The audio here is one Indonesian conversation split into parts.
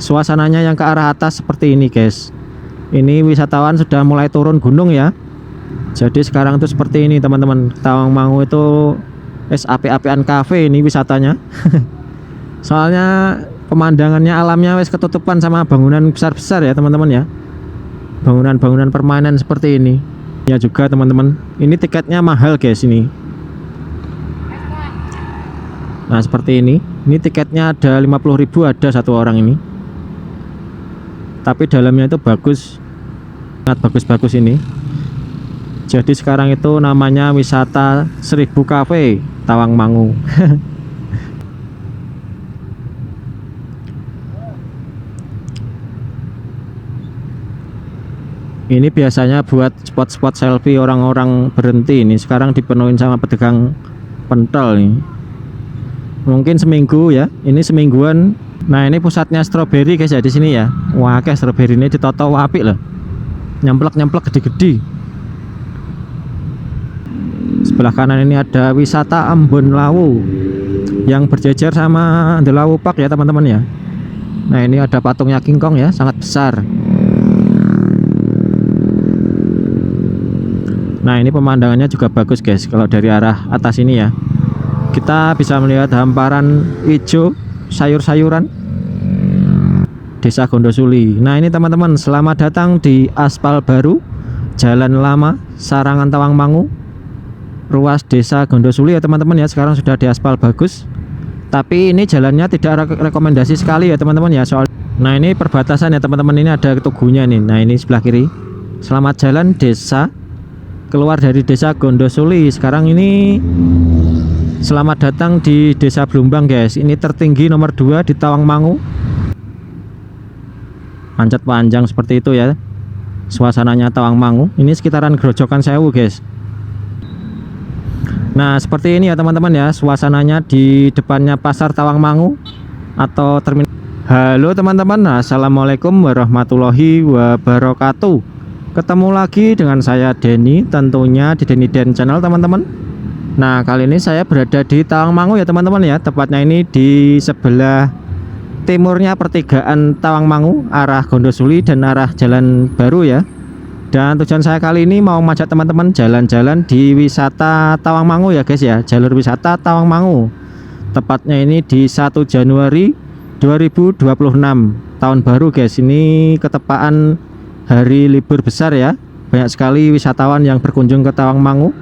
suasananya yang ke arah atas seperti ini guys. Ini wisatawan sudah mulai turun gunung ya. Jadi sekarang itu seperti ini teman-teman. Tawangmangu itu api-apian cafe ini wisatanya. Soalnya pemandangannya, alamnya wes ketutupan sama bangunan besar-besar ya teman-teman ya. Bangunan-bangunan permanen seperti ini. Ya juga teman-teman. Ini tiketnya mahal guys ini. Nah seperti ini. Ini tiketnya ada 50.000 ada satu orang ini. Tapi dalamnya itu bagus, sangat bagus-bagus ini. Jadi sekarang itu namanya wisata 1000 Cafe Tawangmangu. Ini biasanya buat spot-spot selfie orang-orang berhenti ini. Sekarang dipenuhin sama pedagang pentol nih. Mungkin seminggu ya. Ini semingguan. Nah ini pusatnya stroberi guys ya di sini ya. Wah kayak stroberi ini ditoto apik loh. Nyemplek-nyemplek gede-gede. Sebelah kanan ini ada wisata Ambon Lawu yang berjejer sama The Lawu Park ya teman-teman ya. Nah ini ada patungnya King Kong ya, sangat besar. Nah ini pemandangannya juga bagus guys. Kalau dari arah atas ini ya, kita bisa melihat hamparan hijau sayur-sayuran Desa Gondosuli. Nah ini teman-teman, selamat datang di aspal baru Jalan Lama Sarangan Tawangmangu, ruas Desa Gondosuli ya teman-teman ya. Sekarang sudah di aspal bagus. Tapi ini jalannya tidak rekomendasi sekali ya teman-teman ya. Nah ini perbatasan ya teman-teman, ini ada tugunya nih. Nah ini sebelah kiri. Selamat jalan desa, keluar dari Desa Gondosuli. Sekarang ini selamat datang di Desa Blumbang guys. Ini tertinggi nomor 2 di Tawangmangu. Manjat panjang seperti itu ya. Suasananya Tawangmangu. Ini sekitaran Grojogan Sewu guys. Nah seperti ini ya teman-teman ya, suasananya di depannya Pasar Tawangmangu atau terminal. Halo teman-teman, assalamualaikum warahmatullahi wabarakatuh. Ketemu lagi dengan saya Denny, tentunya di Denny Den Channel teman-teman. Nah kali ini saya berada di Tawangmangu ya teman-teman ya. Tepatnya ini di sebelah timurnya pertigaan Tawangmangu, arah Gondosuli dan arah Jalan Baru ya. Dan tujuan saya kali ini mau ngajak teman-teman jalan-jalan di wisata Tawangmangu ya guys ya. Jalur wisata Tawangmangu. Tepatnya ini di 1 Januari 2026 tahun baru guys. Ini ketepaan hari libur besar ya. Banyak sekali wisatawan yang berkunjung ke Tawangmangu.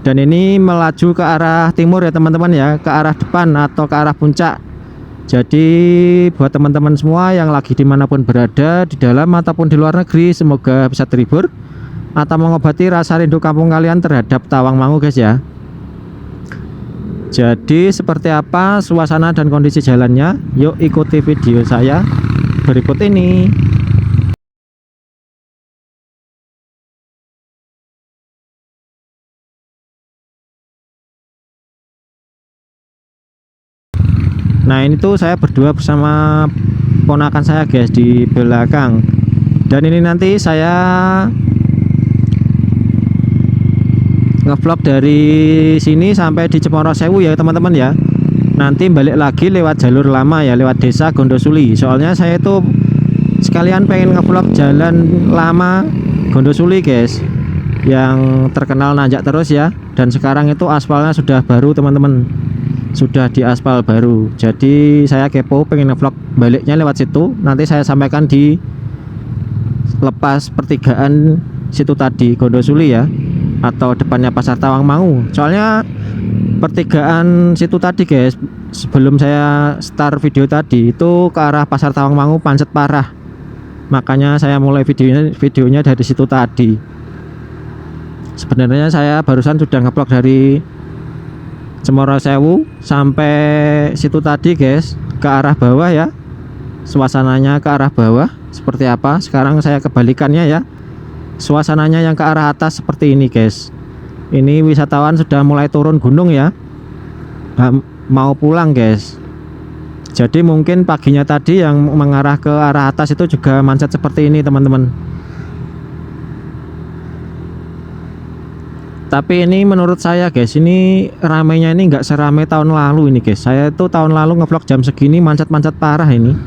Dan ini melaju ke arah timur ya teman-teman ya, ke arah depan atau ke arah puncak. Jadi buat teman-teman semua yang lagi dimanapun berada, di dalam ataupun di luar negeri, semoga bisa terhibur atau mengobati rasa rindu kampung kalian terhadap Tawangmangu guys ya. Jadi seperti apa suasana dan kondisi jalannya, yuk ikuti video saya berikut ini. Nah ini tuh saya berdua bersama ponakan saya guys di belakang. Dan ini nanti saya ngevlog dari sini sampai di Cemoro Sewu ya teman-teman ya. Nanti balik lagi lewat jalur lama ya, lewat Desa Gondosuli. Soalnya saya itu sekalian pengen ngevlog jalan lama Gondosuli guys, yang terkenal nanjak terus ya. Dan sekarang itu aspalnya sudah baru teman-teman, sudah di aspal baru. Jadi saya kepo pengen ngevlog baliknya lewat situ. Nanti saya sampaikan di lepas pertigaan situ tadi Gondosuli ya, atau depannya Pasar Tawangmangu. Soalnya pertigaan situ tadi guys, sebelum saya start video tadi itu ke arah Pasar Tawangmangu pancet parah. Makanya saya mulai videonya dari situ tadi. Sebenarnya saya barusan sudah ngevlog dari Cemoro Sewu sampai situ tadi guys, ke arah bawah ya. Suasananya ke arah bawah seperti apa. Sekarang saya kebalikannya ya. Suasananya yang ke arah atas seperti ini guys. Ini wisatawan sudah mulai turun gunung ya, mau pulang guys. Jadi mungkin paginya tadi yang mengarah ke arah atas itu juga macet seperti ini teman-teman. Tapi ini menurut saya guys, ini ramainya ini nggak seramai tahun lalu ini guys. Saya itu tahun lalu ngevlog jam segini macet-macet parah ini.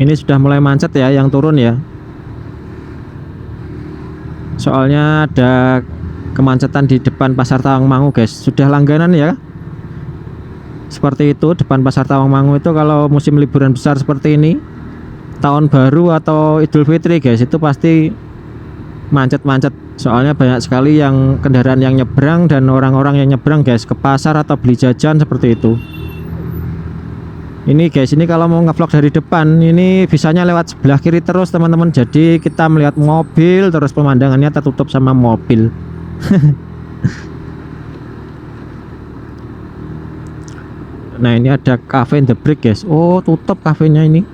Ini sudah mulai macet ya yang turun ya. Soalnya ada kemacetan di depan Pasar Tawangmangu guys. Sudah langganan ya. Seperti itu depan Pasar Tawangmangu itu kalau musim liburan besar seperti ini, tahun baru atau Idul Fitri guys, itu pasti macet-macet. Soalnya banyak sekali yang kendaraan yang nyebrang dan orang-orang yang nyebrang guys ke pasar atau beli jajan seperti itu. Ini guys, ini kalau mau ngevlog dari depan ini bisanya lewat sebelah kiri terus teman-teman. Jadi kita melihat mobil terus pemandangannya tertutup sama mobil. Nah ini ada cafe in the brick guys. Oh tutup kafenya ini.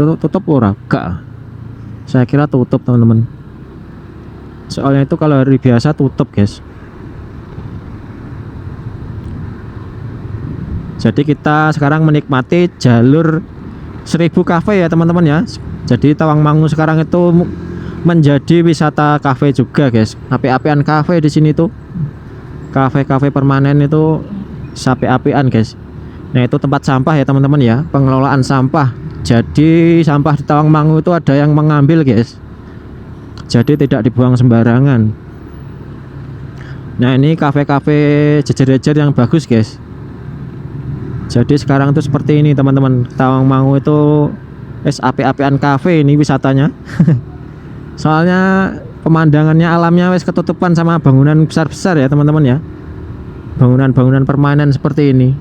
Tutup ora? Enggak. Saya kira tutup teman-teman. Soalnya itu kalau hari biasa tutup guys. Jadi kita sekarang menikmati jalur 1000 cafe ya teman-teman ya. Jadi Tawangmangu sekarang itu menjadi wisata cafe juga guys. Api-apian cafe di sini tuh. Kafe-kafe permanen itu api-apian guys. Nah itu tempat sampah ya teman-teman ya, pengelolaan sampah. Jadi sampah di Tawangmangu itu ada yang mengambil guys. Jadi tidak dibuang sembarangan. Nah ini kafe-kafe jejer-jejer yang bagus guys. Jadi sekarang tuh seperti ini teman-teman. Tawangmangu itu api-apian cafe ini wisatanya. Soalnya pemandangannya alamnya wes ketutupan sama bangunan besar-besar ya teman-teman ya. Bangunan-bangunan permanen seperti ini.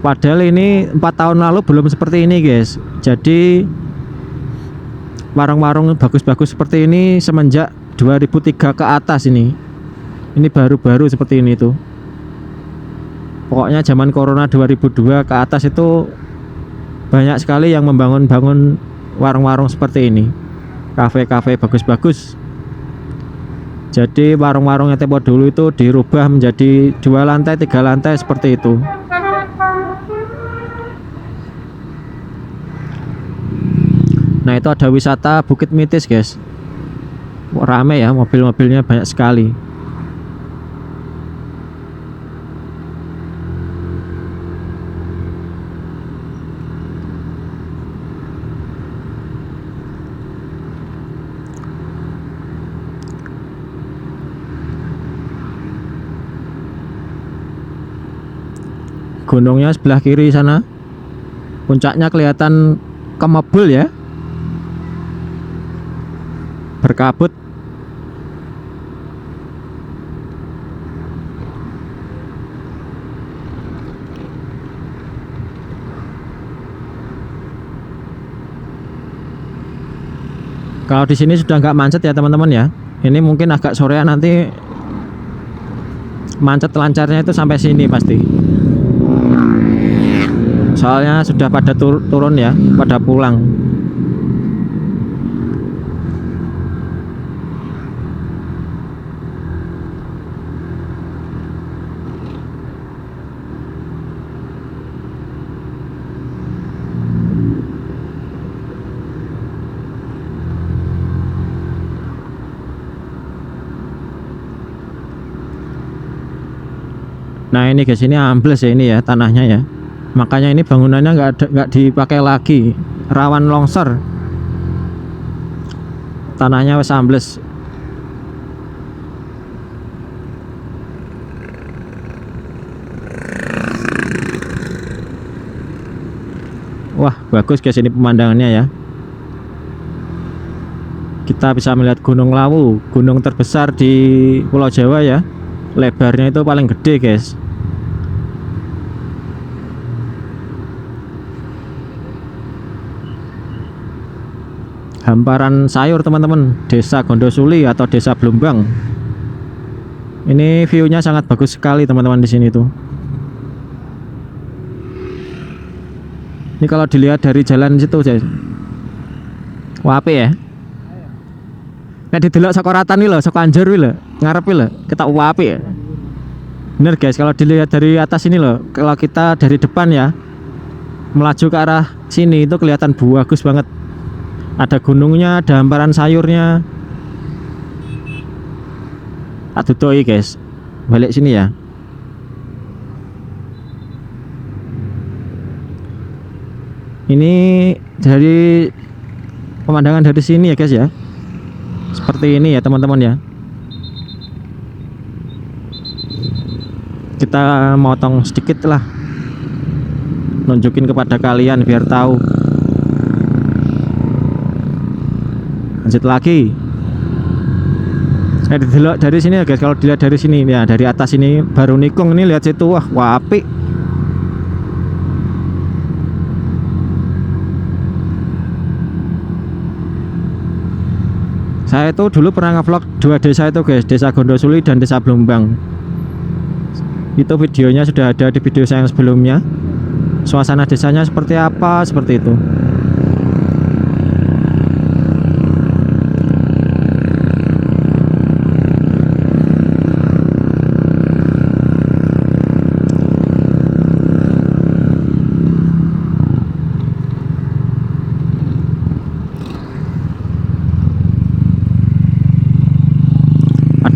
Padahal ini 4 tahun lalu belum seperti ini guys. Jadi warung-warung bagus-bagus seperti ini semenjak 2003 ke atas ini. Ini baru-baru seperti ini tuh. Pokoknya zaman corona 2002 ke atas itu banyak sekali yang membangun-bangun warung-warung seperti ini. Kafe-kafe bagus-bagus. Jadi warung-warung yang tempo dulu itu dirubah menjadi 2 lantai 3 lantai seperti itu. Nah itu ada wisata Bukit Mitis guys. Rame ya, mobil-mobilnya banyak sekali. Gunungnya sebelah kiri sana, puncaknya kelihatan kemebul ya, berkabut. Kalau di sini sudah nggak macet ya teman-teman ya. Ini mungkin agak sorean nanti macet lancarnya itu sampai sini pasti. Soalnya sudah pada turun ya, pada pulang. Nah ini guys, ini ambles ya ini ya tanahnya ya. Makanya ini bangunannya nggak dipakai lagi, rawan longsor. Tanahnya wes ambles. Wah bagus guys ini pemandangannya ya. Kita bisa melihat Gunung Lawu, gunung terbesar di Pulau Jawa ya. Lebarnya itu paling gede guys. Hamparan sayur teman-teman, Desa Gondosuli atau Desa Blumbang. Ini view-nya sangat bagus sekali teman-teman di sini tuh. Ini kalau dilihat dari jalan situ guys. Wah apik ya. Nek didelok saka Ratan iki lho, saka Anjur iki lho, ngarep iki lho, ketok apik ya. Bener guys, kalau dilihat dari atas ini loh, kalau kita dari depan ya melaju ke arah sini itu kelihatan bagus banget. Ada gunungnya, ada hamparan sayurnya. Tak dutoi guys, balik sini ya. Ini dari pemandangan dari sini ya guys ya, seperti ini ya teman-teman ya. Kita motong sedikit lah, nunjukin kepada kalian biar tahu. Lanjut lagi. Dari sini ya guys, kalau dilihat dari sini ya, dari atas ini baru nikung, ini lihat situ, wah apik. Saya itu dulu pernah ngevlog 2 desa itu guys, Desa Gondosuli dan Desa Blombang. Itu videonya sudah ada di video saya yang sebelumnya. Suasana desanya seperti apa, seperti itu.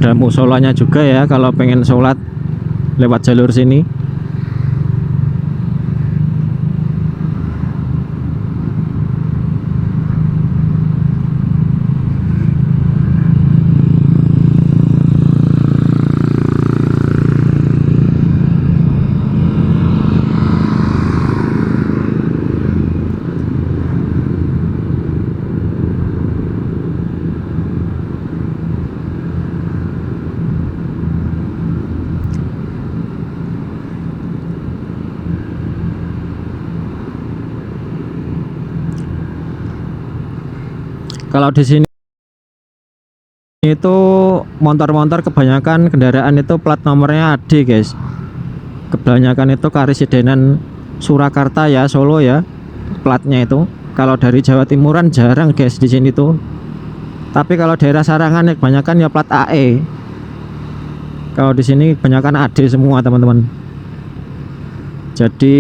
Ada musolanya juga ya kalau pengen sholat lewat jalur sini. Kalau di sini itu motor-motor kebanyakan kendaraan itu plat nomornya AD guys. Kebanyakan itu Karesidenan Surakarta ya, Solo ya platnya itu. Kalau dari Jawa Timuran jarang guys di sini tuh. Tapi kalau daerah Sarangan ya kebanyakan ya plat AE. Kalau di sini kebanyakan AD semua teman-teman. Jadi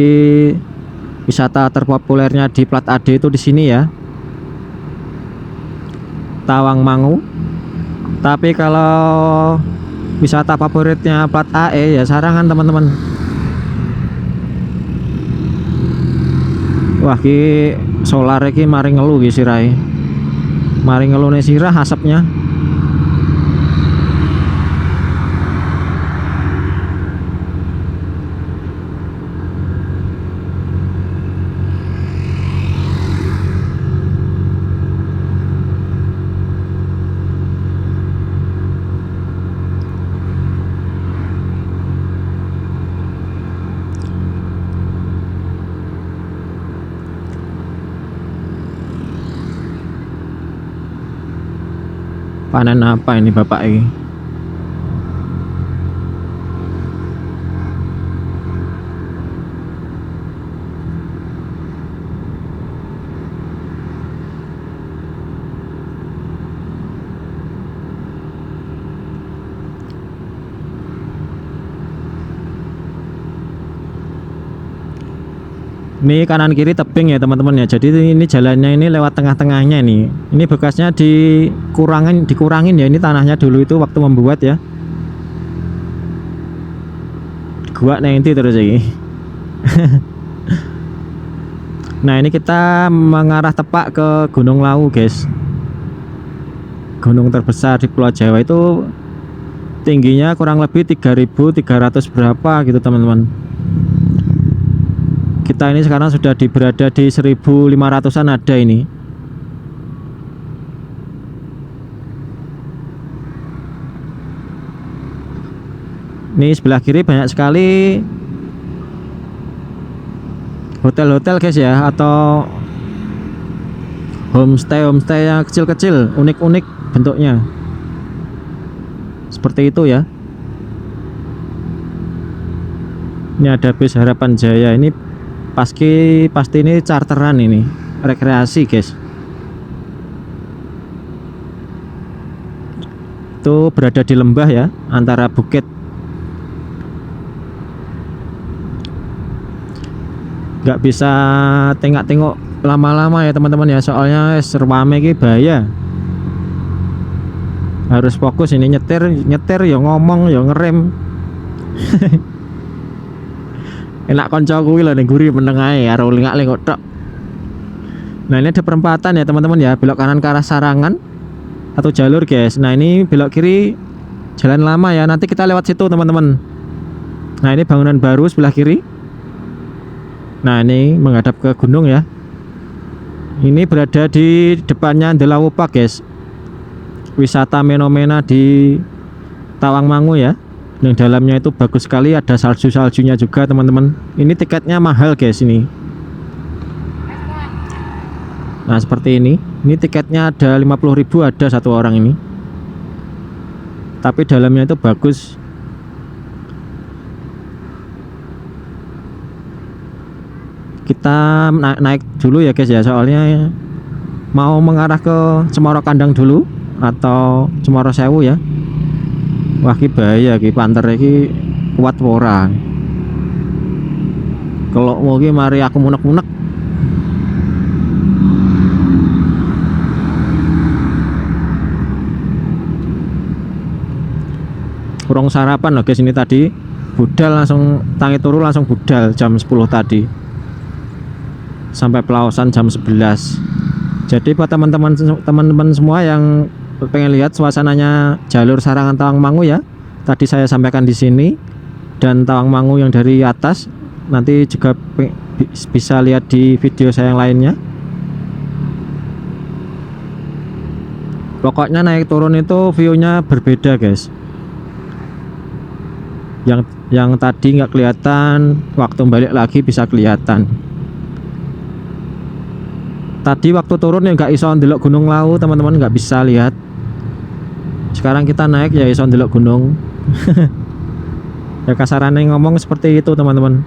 wisata terpopulernya di plat AD itu di sini ya, Tawangmangu. Tapi kalau wisata favoritnya plat AE ya Sarangan teman-teman. Wah ki solar ki mari ngelu ki sirai. Mari ngelune sirah asapnya. Panen apa ini bapak ini? Ini kanan kiri tebing ya teman-teman ya. Jadi ini jalannya ini lewat tengah-tengahnya nih. Ini bekasnya dikurangin ya. Ini tanahnya dulu itu waktu membuat ya. Gua nanti terus ini. Nah ini kita mengarah tepat ke Gunung Lawu guys. Gunung terbesar di Pulau Jawa itu tingginya kurang lebih 3.300 berapa gitu teman-teman. Kita ini sekarang sudah berada di 1.500-an ada ini. Ini sebelah kiri banyak sekali hotel-hotel guys ya, atau homestay yang kecil-kecil, unik-unik bentuknya. Seperti itu ya. Ini ada bis Harapan Jaya. Ini pasti ini charteran, ini rekreasi guys. Itu berada di lembah ya, antara bukit. Nggak bisa tengok-tengok lama-lama ya teman-teman ya, soalnya serwame ini bahaya. Harus fokus ini, nyetir ya ngomong ya ngerem. Enak konco kuwi lho ning guri meneng ae karo lingak-lingok tok. Nah ini ada perempatan ya teman-teman ya, belok kanan ke arah Sarangan satu jalur guys. Nah ini belok kiri jalan lama ya, nanti kita lewat situ teman-teman. Nah ini bangunan baru sebelah kiri. Nah ini menghadap ke gunung ya. Ini berada di depannya Delawupak guys, wisata fenomena di Tawangmangu ya. Yang dalamnya itu bagus sekali, ada salju-saljunya juga teman-teman. Ini tiketnya mahal guys ini. Nah seperti ini tiketnya ada 50.000 ada satu orang ini. Tapi dalamnya itu bagus. Kita naik dulu ya guys ya, soalnya mau mengarah ke Cemoro Kandang dulu atau Cemoro Sewu ya. Wah ki bahaya ki, panter iki kuat ora. Kalau mau ki mari aku munek-munek. Kurang sarapan loh guys ini tadi. Budal langsung tangi turu langsung budal jam 10 tadi. Sampai Pelausan jam 11. Jadi buat teman-teman semua yang pengen lihat suasananya jalur Sarangan Tawangmangu ya, tadi saya sampaikan di sini, dan Tawangmangu yang dari atas nanti juga bisa lihat di video saya yang lainnya. Pokoknya naik turun itu view-nya berbeda guys. Yang tadi nggak kelihatan, waktu balik lagi bisa kelihatan. Tadi waktu turun ya nggak iso ndelok Gunung Lawu teman-teman, nggak bisa lihat. Sekarang kita naik ya iso ndelok gunung. Ya kasarannya ngomong seperti itu teman-teman.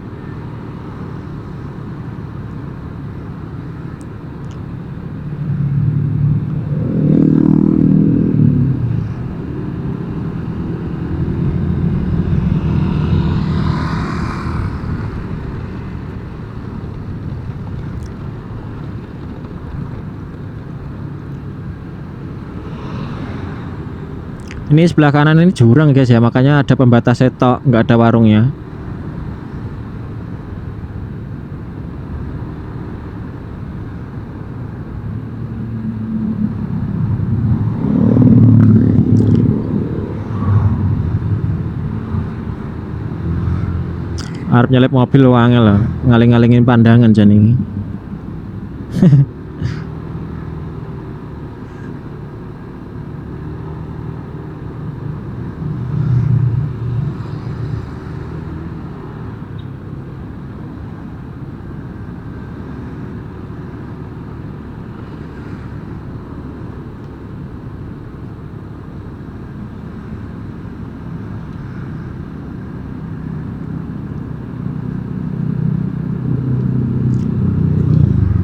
Ini sebelah kanan ini jurang guys ya, makanya ada pembatas setok, nggak ada warungnya. Arep nyelip mobil wangel loh, ngaling-ngalingin pandangan jani.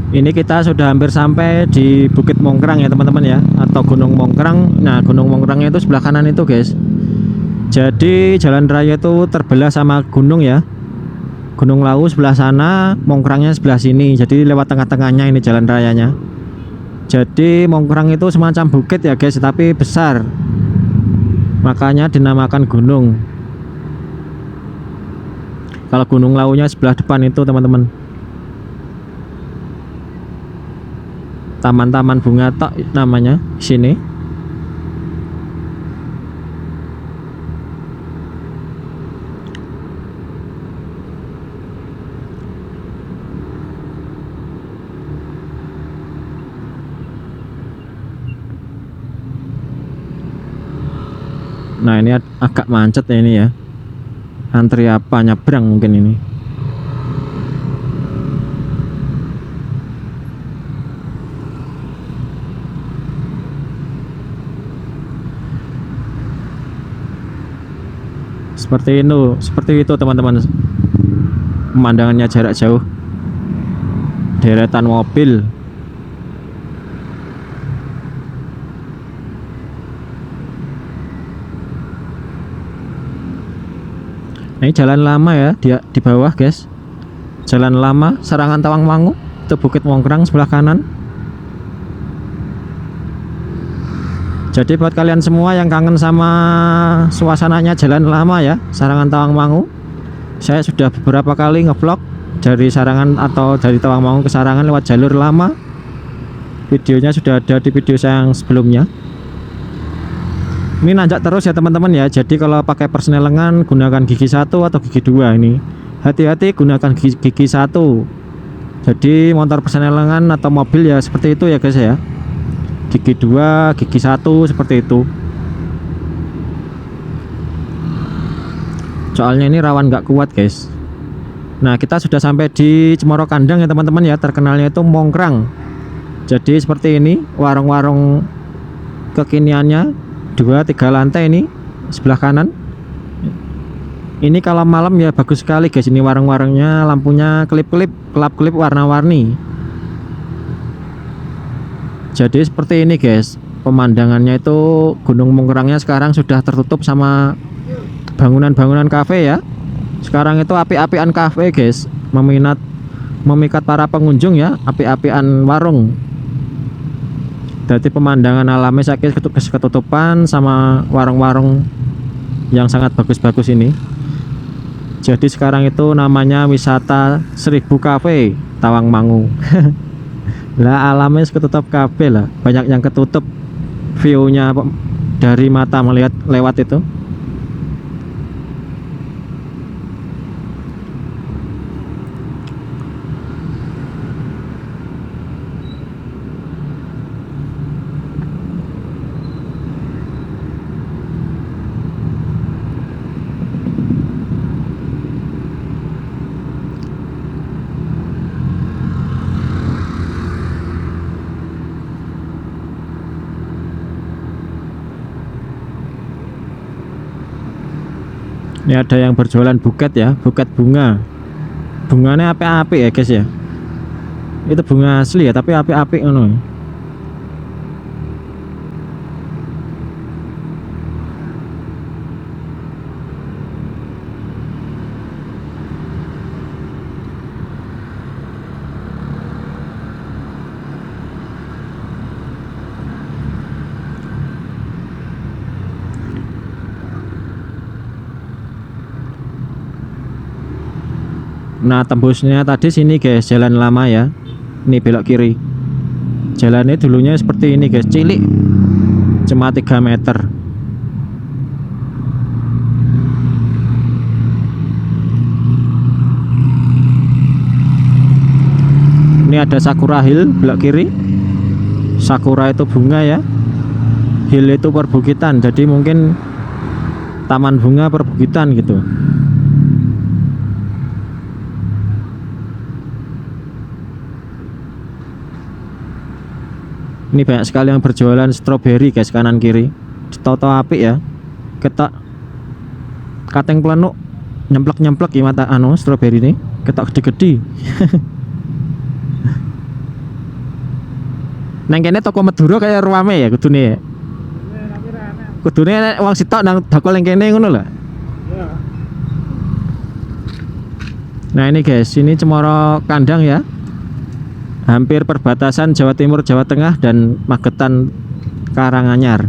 Ini kita sudah hampir sampai di Bukit Mongkrang ya teman-teman ya, atau Gunung Mongkrang. Nah Gunung Mongkrangnya itu sebelah kanan itu guys. Jadi jalan raya itu terbelah sama gunung ya. Gunung Lawu sebelah sana, Mongkrangnya sebelah sini. Jadi lewat tengah-tengahnya ini jalan rayanya. Jadi Mongkrang itu semacam bukit ya guys, tapi besar. Makanya dinamakan gunung. Kalau Gunung Lawunya sebelah depan itu teman-teman. Taman-taman bunga tok namanya sini. Nah ini agak macet ya ini ya. Antri apa nyebrang mungkin ini. Seperti itu teman-teman. Pemandangannya jarak jauh. Deretan mobil. Ini jalan lama ya, di bawah guys. Jalan lama Sarangan Tawangmangu, itu Bukit Mongkrang sebelah kanan. Jadi buat kalian semua yang kangen sama suasananya jalan lama ya, Sarangan Tawangmangu, saya sudah beberapa kali ngevlog dari Sarangan atau dari Tawangmangu ke Sarangan lewat jalur lama. Videonya sudah ada di video saya yang sebelumnya. Ini nanjak terus ya teman-teman ya. Jadi kalau pakai persnelengan gunakan gigi 1 atau gigi 2 ini. Hati-hati gunakan gigi 1. Jadi motor persnelengan atau mobil ya seperti itu ya guys ya. Gigi 2, gigi 1 seperti itu. Soalnya ini rawan nggak kuat guys. Nah, kita sudah sampai di Cemoro Kandang ya teman-teman ya. Terkenalnya itu Mongkrang. Jadi seperti ini warung-warung kekiniannya. 2-3 lantai ini sebelah kanan. Ini kalau malam ya bagus sekali guys. Ini warung-warungnya, lampunya kelip-kelip, kelap-kelip warna-warni. Jadi seperti ini guys. Pemandangannya itu Gunung Mongkrangnya sekarang sudah tertutup sama bangunan-bangunan kafe ya. Sekarang itu api-apian kafe guys. Memikat para pengunjung ya, api-apian warung. Jadi pemandangan alamnya sakit ketutupan sama warung-warung yang sangat bagus-bagus ini. Jadi sekarang itu namanya wisata 1000 Cafe Tawangmangu. Lah alamnya ketutup kafe lah, banyak yang ketutup view-nya dari mata melihat lewat itu. Ini ada yang berjualan buket ya, buket bunga. Bunganya apik-apik ya guys ya. Itu bunga asli ya, tapi apik-apik ngono. Nah, tembusnya tadi sini guys, jalan lama ya. Ini belok kiri. Jalannya dulunya seperti ini guys, cilik. Cuma 3 meter. Ini ada Sakura Hill belok kiri. Sakura itu bunga ya. Hill itu perbukitan. Jadi mungkin taman bunga perbukitan gitu. Ini banyak sekali yang berjualan stroberi guys, kanan kiri. Toto apik ya. Ketok kateng pelenuk nyemplek-nyemplek ya mata anu stroberi ini. Ketok gede-gede. Nang kene toko Madura kayak ruame ya kudune ya. Kudune wong sitok nang bakul nang kene ngono lho. Nah ini guys, ini Cemoro Kandang ya. Hampir perbatasan Jawa Timur, Jawa Tengah dan Magetan Karanganyar.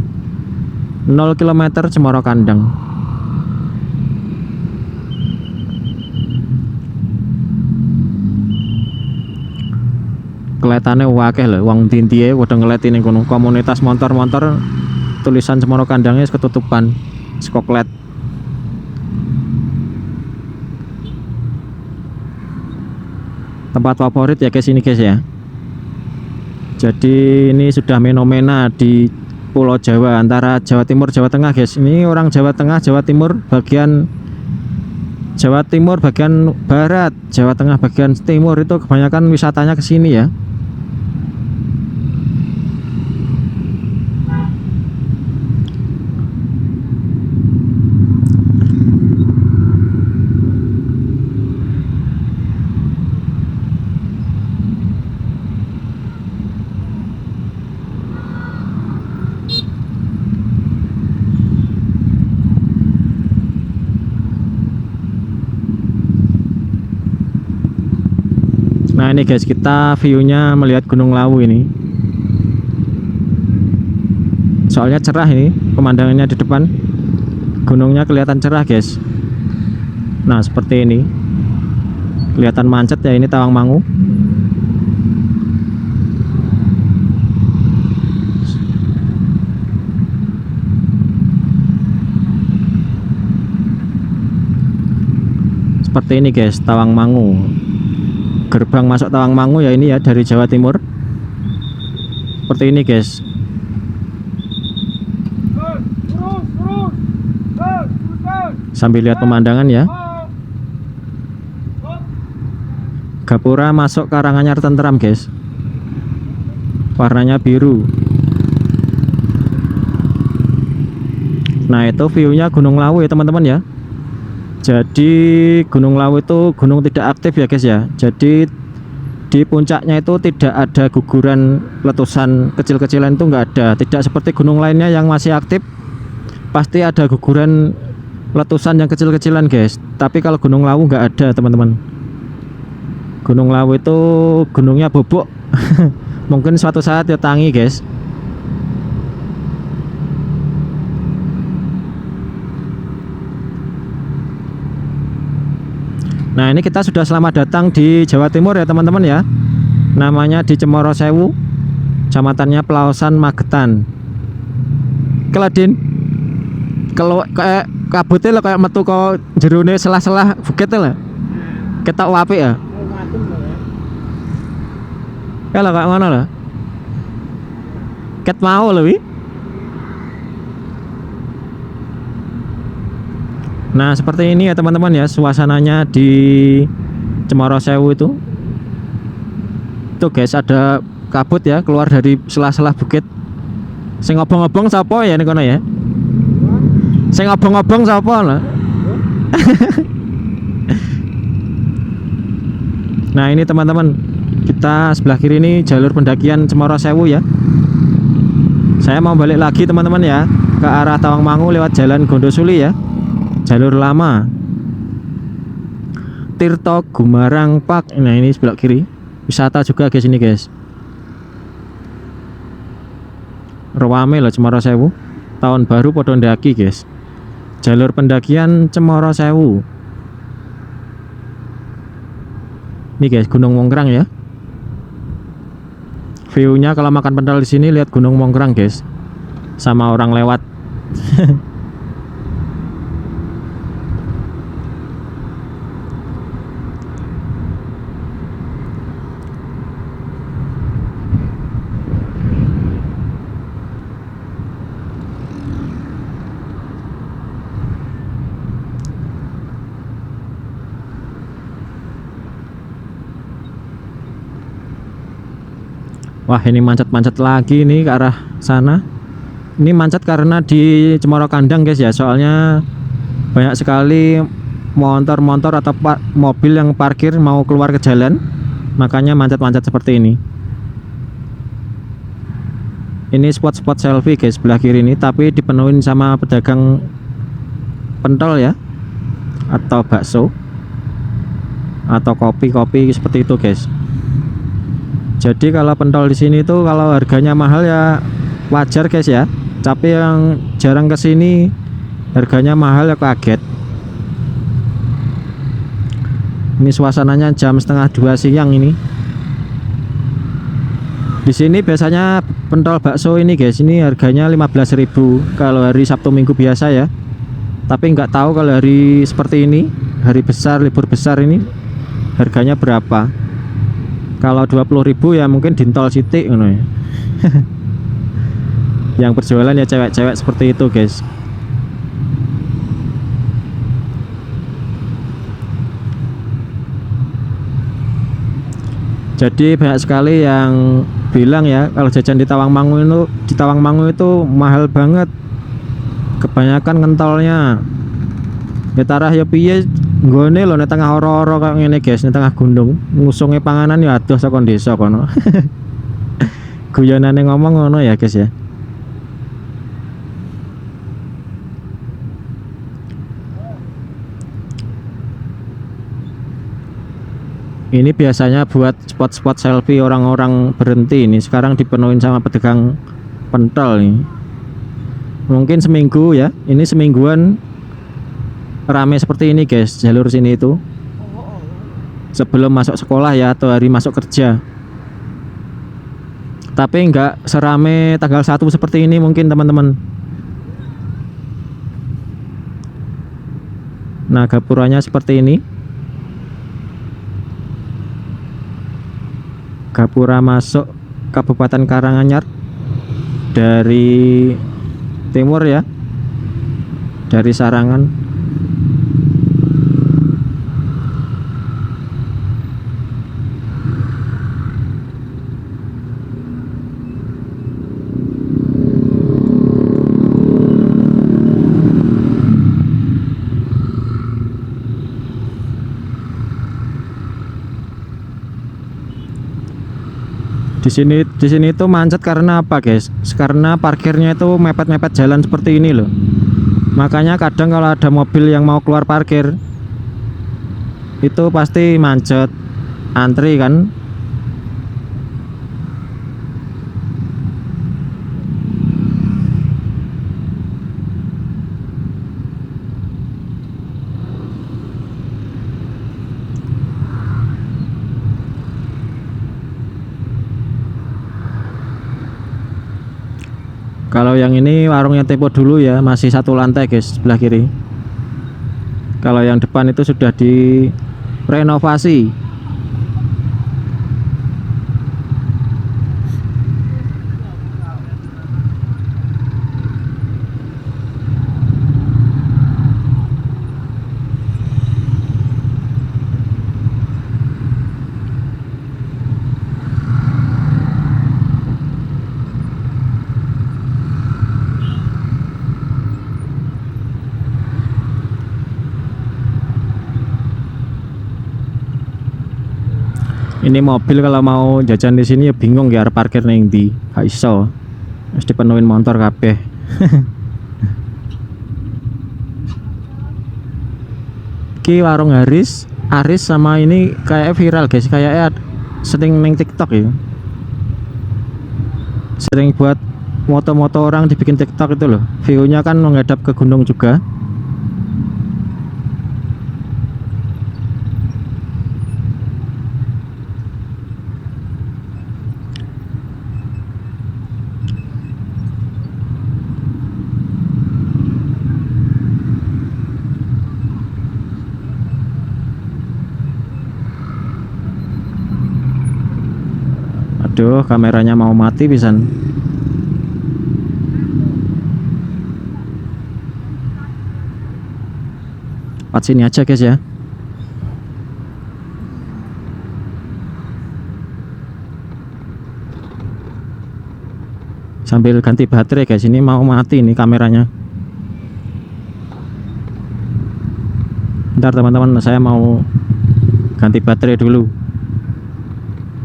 0 km Cemoro Kandang. Kelihatannya wakeh lho, wong dintiye udah ngeleti ning kono. Komunitas motor-motor tulisan Cemoro Kandangnya ketutupan skoklet. Tempat favorit ya guys ini guys ya. Jadi ini sudah fenomena di Pulau Jawa, antara Jawa Timur Jawa Tengah guys. Ini orang Jawa Tengah, Jawa Timur bagian barat, Jawa Tengah bagian timur itu kebanyakan wisatanya ke sini ya. Nah ini guys, kita view-nya melihat Gunung Lawu ini. Soalnya cerah ini, pemandangannya di depan. Gunungnya kelihatan cerah guys. Nah seperti ini. Kelihatan macet ya, ini Tawangmangu. seperti ini guys, Tawangmangu. Gerbang masuk Tawangmangu ya ini ya, dari Jawa Timur. Seperti ini guys. Sambil lihat pemandangan ya. Gapura masuk Karanganyar Tenteram guys. Warnanya biru. Nah itu view-nya Gunung Lawu ya teman-teman ya. Jadi Gunung Lawu itu gunung tidak aktif ya guys ya. Jadi di puncaknya itu tidak ada guguran letusan kecil-kecilan, itu enggak ada. Tidak seperti gunung lainnya yang masih aktif, pasti ada guguran letusan yang kecil-kecilan guys. Tapi kalau Gunung Lawu enggak ada teman-teman. Gunung Lawu itu gunungnya bobok. Mungkin suatu saat ya tangi guys. Nah ini kita sudah selamat datang di Jawa Timur ya teman-teman ya. Namanya di Cemoro Sewu, kecamatannya Pelaosan Magetan. Keladin, kalau kayak kabutnya lah kayak metu kok jerone selah-selah bukit lah. Ketok wapi ya. Ya lah kayak mana lah. Ket mau lebih. Nah seperti ini ya teman-teman ya, suasananya di Cemoro Sewu itu. Tuh guys, ada kabut ya keluar dari sela-sela bukit. Sing ngobong-ngobong sapa ya nih kono ya? Sing ngobong-ngobong sapa lah? Nah ini teman-teman, kita sebelah kiri ini jalur pendakian Cemoro Sewu ya. Saya mau balik lagi teman-teman ya, ke arah Tawangmangu lewat jalan Gondosuli ya. Jalur lama Tirto Gumarang Park. Nah ini sebelah kiri, wisata juga guys ini guys. Rame loh Cemoro Sewu, tahun baru podo ndaki guys. Jalur pendakian Cemoro Sewu. Ini guys Gunung Mongkrang ya. View-nya kalau makan pentol di sini lihat Gunung Mongkrang guys, sama orang lewat. Wah ini mancat-mancat lagi nih ke arah sana. Ini mancat karena di Cemoro Kandang guys ya, soalnya banyak sekali motor-motor atau mobil yang parkir mau keluar ke jalan, makanya mancat-mancat seperti ini. Ini spot-spot selfie guys sebelah kiri ini, tapi dipenuhin sama pedagang pentol ya, atau bakso, atau kopi-kopi seperti itu guys. Jadi kalau pentol di sini tuh kalau harganya mahal ya wajar guys ya. Tapi yang jarang kesini harganya mahal ya kaget. Ini suasananya jam setengah 2 siang ini. Di sini biasanya pentol bakso ini guys, ini harganya 15.000 kalau hari Sabtu Minggu biasa ya. Tapi nggak tahu kalau hari seperti ini, hari besar, libur besar ini harganya berapa. Kalau 20.000 ya mungkin dintol sitik ngono ya. Yang berjualan ya cewek-cewek seperti itu guys. Jadi banyak sekali yang bilang ya kalau jajan di Tawangmangu itu mahal banget. Kebanyakan ngentolnya. Ya tarah ya piye nggone lho nek tengah ora-ora kaya ngene guys, nek tengah gunung. Ngusunge panganan ya adoh saka desa kono. Guyonane ngomong ngono ya guys ya. Ini biasanya buat spot-spot selfie orang-orang berhenti ini, sekarang dipenuhin sama pedagang pentol nih. Mungkin seminggu ya, ini semingguan rame seperti ini guys, jalur sini itu sebelum masuk sekolah ya, atau hari masuk kerja. Tapi enggak serame tanggal 1 seperti ini mungkin teman-teman. Nah gapuranya seperti ini. Gapura masuk Kabupaten Karanganyar dari timur ya, dari Sarangan. Di sini tuh macet karena apa guys? Karena parkirnya itu mepet-mepet jalan seperti ini loh. Makanya kadang kalau ada mobil yang mau keluar parkir itu pasti macet, antri kan. Kalau yang ini warungnya Tempo dulu ya, masih satu lantai guys, sebelah kiri. Kalau yang depan itu sudah direnovasi. Ini mobil kalau mau jajan di sini ya bingung ya arep parkir ning ndi. Gak iso. Wis dipenuhin motor kabeh. Ki warung Aris sama ini kayak viral guys, kayak sering neng TikTok ya. Sering buat moto-moto orang dibikin TikTok itu loh. View-nya kan menghadap ke gunung juga. Aduh, kameranya mau mati pisan. Lewat sini aja guys ya. Sambil ganti baterai guys, ini mau mati nih kameranya. Bentar teman-teman, saya mau ganti baterai dulu.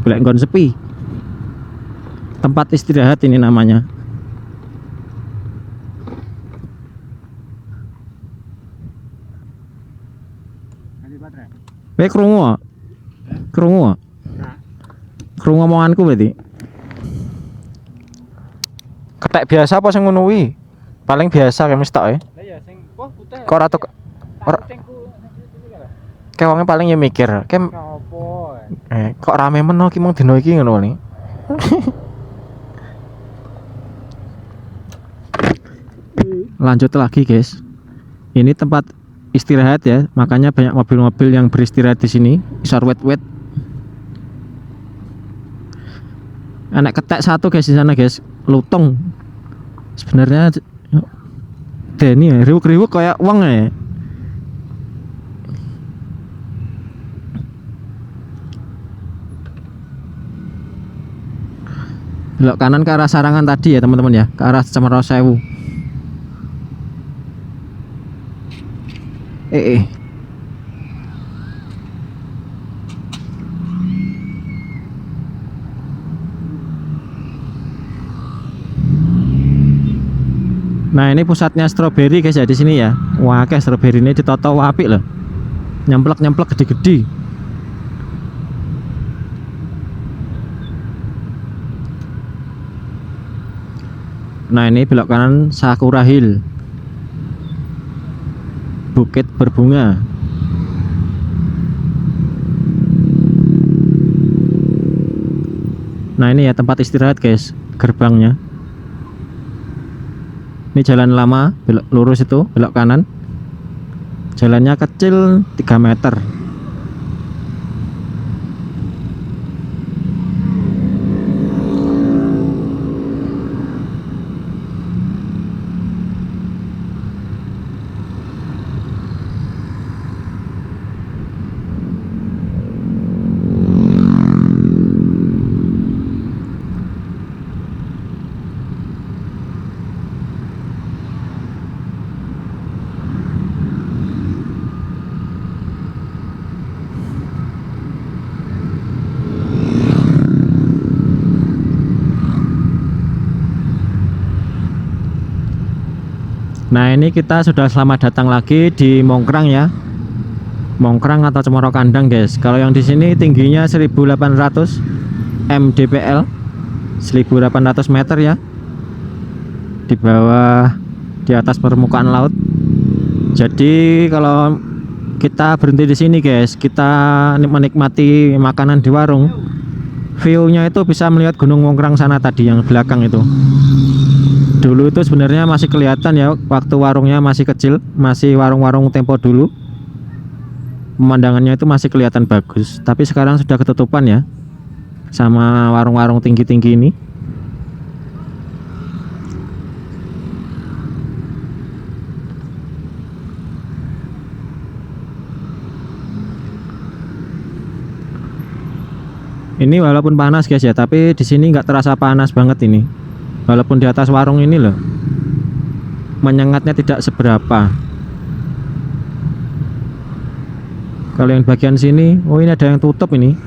Boleh nggon sepi. Tempat istirahat ini namanya. Krungu. Krungu. Krungu omonganku berarti. Ketek biasa apa sing ngono kuwi? Paling biasa kayak mestok ya. Lah ya sing putih. Kok ora tok. Kayak wonge paling ya mikir, kayak kok rame meno ki mung dino iki ngono paling. Lanjut lagi guys, ini tempat istirahat ya, makanya banyak mobil-mobil yang beristirahat di sini. Isor wet-wet. Anak ketek satu guys di sana guys, lutung. Sebenarnya Denny ya, riwuk-riwuk kayak uang ya. Belok kanan ke arah Sarangan tadi ya teman-teman ya, ke arah Cemorosewu. Nah ini pusatnya stroberi guys ya di sini ya. Wah kayak stroberi ini ditoto apik loh, nyemplek gede-gede. Nah ini belok kanan Sakura Hill, Bukit Berbunga. Nah ini ya tempat istirahat guys, gerbangnya. Ini jalan lama, belok lurus itu, belok kanan. Jalannya kecil 3 meter. Nah ini kita sudah selamat datang lagi di Mongkrang ya, Mongkrang atau Cemoro Kandang guys. Kalau yang di sini tingginya 1800 mdpl, 1800 meter ya, di bawah, di atas permukaan laut. Jadi kalau kita berhenti di sini guys, kita menikmati makanan di warung, view-nya itu bisa melihat Gunung Mongkrang sana tadi yang belakang itu. Dulu itu sebenarnya masih kelihatan ya, waktu warungnya masih kecil, masih warung-warung tempo dulu, pemandangannya itu masih kelihatan bagus. Tapi sekarang sudah ketutupan ya sama warung-warung tinggi-tinggi ini. Ini walaupun panas guys ya, tapi di sini nggak terasa panas banget ini. Walaupun di atas warung ini loh, menyengatnya tidak seberapa. Kalau yang bagian sini, oh ini ada yang tutup ini.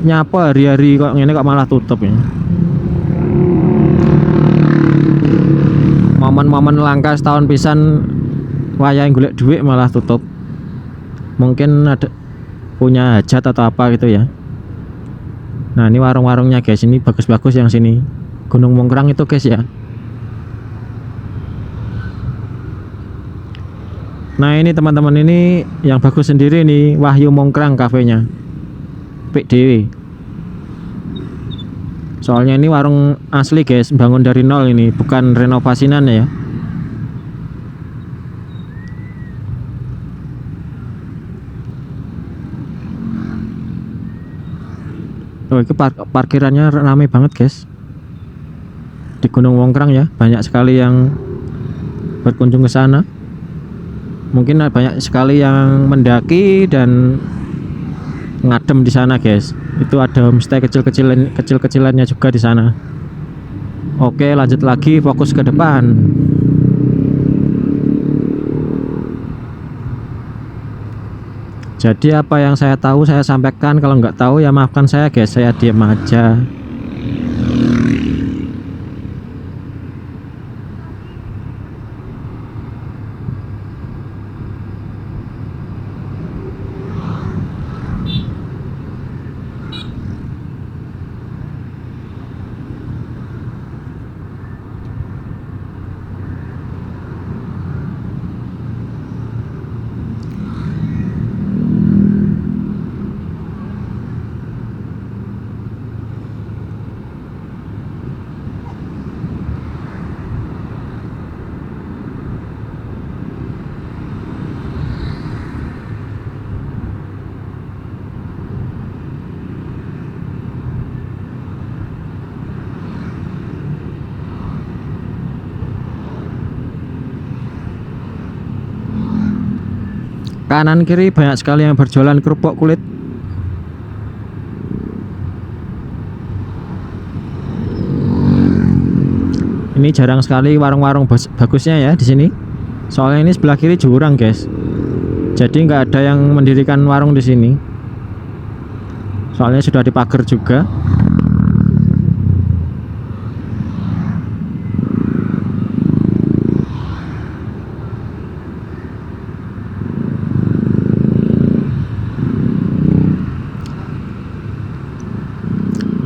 Nyapa hari-hari kok ini kok malah tutup ya. Momen-momen langka setahun pisan wayang golek duit malah tutup. Mungkin ada punya hajat atau apa gitu ya. Nah ini warung-warungnya guys, ini bagus-bagus yang sini, Gunung Mongkrang itu guys ya. Nah ini teman-teman, ini yang bagus sendiri nih, Wahyu Mongkrang kafenya, PDW. Soalnya ini warung asli guys, bangun dari nol ini, bukan renovasinan ya. Oh itu parkirannya ramai banget guys di Gunung Mongkrang ya, banyak sekali yang berkunjung ke sana. Mungkin banyak sekali yang mendaki dan ngadem di sana guys. Itu ada homestay kecil-kecilannya juga di sana. Oke lanjut lagi, fokus ke depan. Jadi apa yang saya tahu saya sampaikan, kalau nggak tahu ya maafkan saya guys, saya diam aja. Kanan kiri banyak sekali yang berjualan kerupuk kulit. Ini jarang sekali warung-warung bagusnya ya di sini. Soalnya ini sebelah kiri jurang guys. Jadi nggak ada yang mendirikan warung di sini. Soalnya sudah dipagar juga.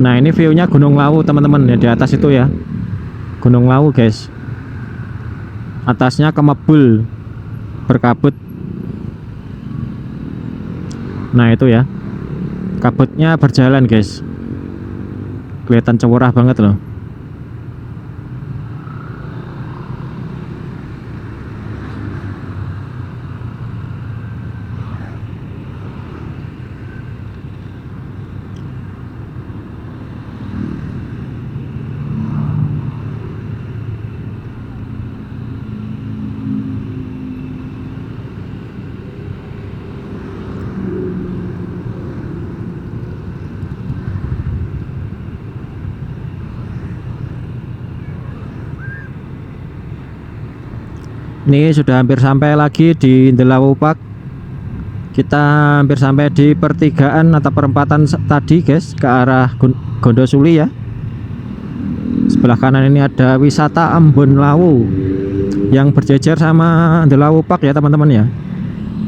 Nah ini viewnya Gunung Lawu teman-teman ya, di atas itu ya, Gunung Lawu guys. Atasnya Kemebul berkabut. Nah itu ya, kabutnya berjalan guys, kelihatan cerah banget loh. Ini sudah hampir sampai lagi di Ndelawu Park. Kita hampir sampai di pertigaan atau perempatan tadi guys, ke arah Gondosuli ya. Sebelah kanan ini ada wisata Ambon Lawu. yang berjejer sama Delawupak ya teman-teman ya.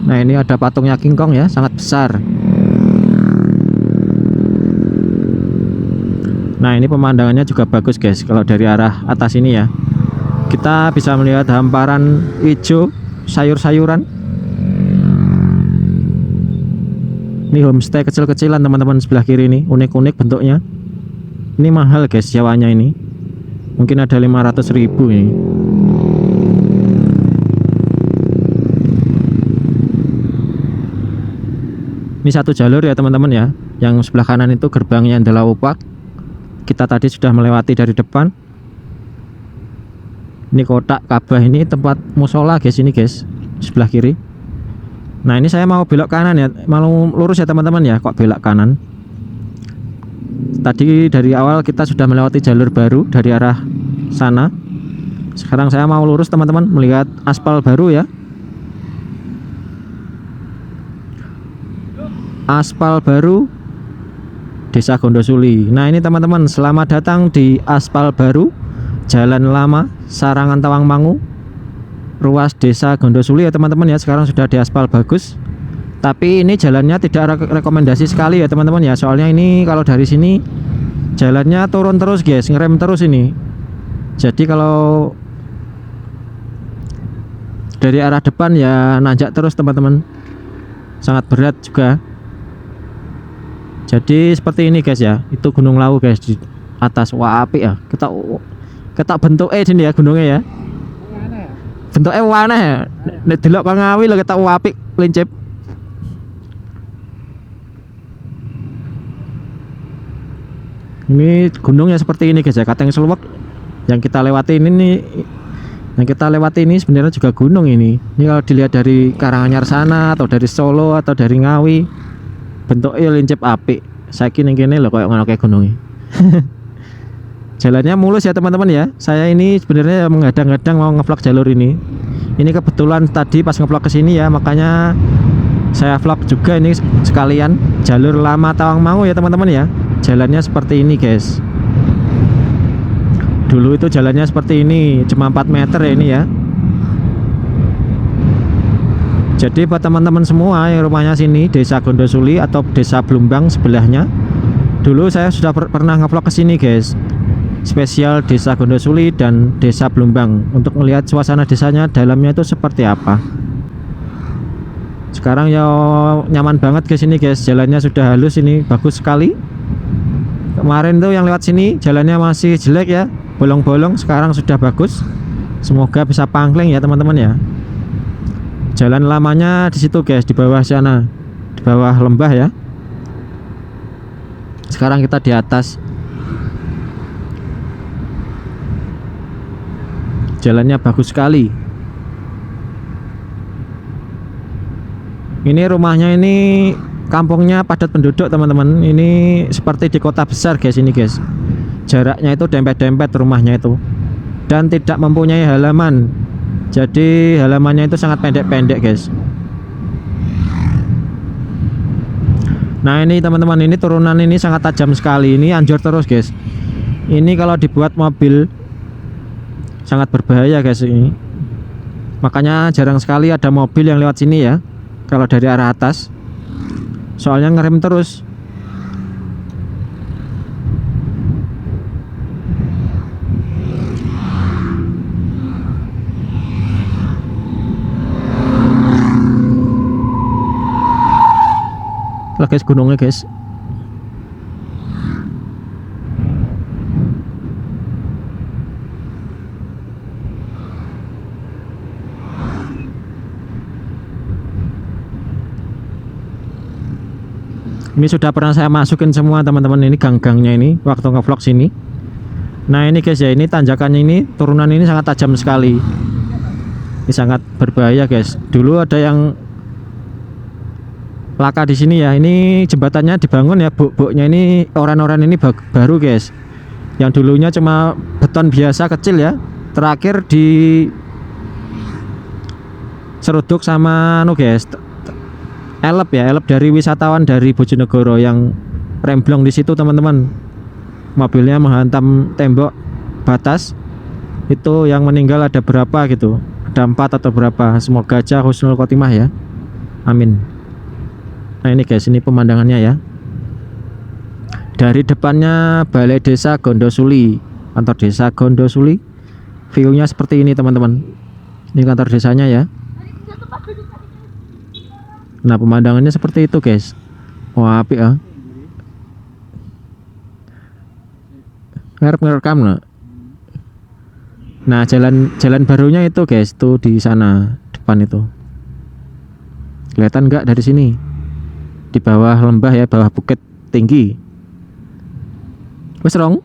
Nah ini ada patungnya King Kong ya, sangat besar. Nah ini pemandangannya juga bagus guys, kalau dari arah atas ini ya. Kita bisa melihat hamparan hijau, sayur-sayuran. Ini homestay kecil-kecilan teman-teman sebelah kiri ini, unik-unik bentuknya. Ini mahal guys sewanya ini. Mungkin ada 500.000 ini. Ini satu jalur ya teman-teman ya. Yang sebelah kanan itu gerbangnya Delawupak. Kita tadi sudah melewati dari depan. Ini kotak Ka'bah, ini tempat musola guys, ini guys sebelah kiri. Nah ini saya mau belok kanan ya, mau lurus ya teman-teman ya, kok belok kanan. Tadi dari awal kita sudah melewati jalur baru dari arah sana. Sekarang saya mau lurus teman-teman, melihat aspal baru ya. Aspal baru Desa Gondosuli. Nah ini teman-teman, selamat datang di aspal baru Jalan Lama Sarangan Tawangmangu, ruas Desa Gondosuli ya teman-teman ya. Sekarang sudah di aspal bagus. Tapi ini jalannya tidak rekomendasi sekali ya teman-teman ya. Soalnya ini kalau dari sini jalannya turun terus guys, ngerem terus ini. Jadi kalau dari arah depan ya nanjak terus teman-teman. Sangat berat juga. Jadi seperti ini guys ya. Itu Gunung Lawu guys di atas. Wah apik ya. Kita bentuknya sini ya gunungnya ya. Bentuknya warna ya. Nek delok Pangawi lho kita apik lincip. Ini gunungnya seperti ini guys ya. Kateng Seluwek yang kita lewati ini nih, yang kita lewati ini sebenarnya juga gunung ini. Ini kalau dilihat dari Karanganyar sana atau dari Solo atau dari Ngawi, bentuknya lincip apik. Saiki ning kene lho koyo ngono kayak gunung. Jalannya mulus ya teman-teman ya. Saya ini sebenarnya menghadang-hadang mau ngevlog jalur ini. Ini kebetulan tadi pas ngevlog ke sini ya, makanya saya vlog juga ini sekalian jalur lama Tawangmangu ya teman-teman ya. Jalannya seperti ini guys. Dulu itu jalannya seperti ini, cuma 4 meter ya ini ya. Jadi buat teman-teman semua yang rumahnya sini Desa Gondosuli atau Desa Blumbang sebelahnya, dulu saya sudah pernah ngevlog ke sini guys. Spesial Desa Gondosuli dan Desa Blumbang untuk melihat suasana desanya dalamnya itu seperti apa. Sekarang ya nyaman banget ke sini guys, jalannya sudah halus ini, bagus sekali. Kemarin tuh yang lewat sini jalannya masih jelek ya, bolong-bolong, sekarang sudah bagus. Semoga bisa pangling ya teman-teman ya. Jalan lamanya di situ guys, di bawah sana, di bawah lembah ya. Sekarang kita di atas. Jalannya bagus sekali. Ini rumahnya ini kampungnya padat penduduk teman-teman. Ini seperti di kota besar guys ini guys. Jaraknya itu dempet-dempet rumahnya itu. Dan tidak mempunyai halaman. Jadi halamannya itu sangat pendek-pendek guys. Nah ini teman-teman, ini turunan ini sangat tajam sekali. Ini anjur terus guys. Ini kalau dibuat mobil sangat berbahaya guys ini. Makanya jarang sekali ada mobil yang lewat sini ya, kalau dari arah atas. Soalnya ngerem terus. Lah guys gunungnya guys. Ini sudah pernah saya masukin semua teman-teman, ini gang-gangnya ini waktu ngevlog sini. Nah ini guys ya, ini tanjakannya ini, turunan ini sangat tajam sekali. Ini sangat berbahaya guys. Dulu ada yang laka di sini ya. Ini jembatannya dibangun ya, buk-buknya ini oran-oran ini baru guys. Yang dulunya cuma beton biasa kecil ya. Terakhir di seruduk sama guys, elep ya, elep dari wisatawan dari Bojonegoro yang remblong di situ teman-teman. Mobilnya menghantam tembok batas. Itu yang meninggal ada berapa gitu. ada 4 atau berapa. Semoga aja husnul khotimah ya, amin. Nah ini guys, ini pemandangannya ya. Dari depannya Balai Desa Gondosuli, kantor desa Gondosuli. View-nya seperti ini teman-teman. Ini kantor desanya ya. Nah pemandangannya seperti itu guys. Wah apik ya. Ngerekam nggak? Nah jalan barunya itu guys, tuh di sana depan itu. Kelihatan nggak dari sini? Di bawah lembah ya, bawah bukit tinggi. Wes rong.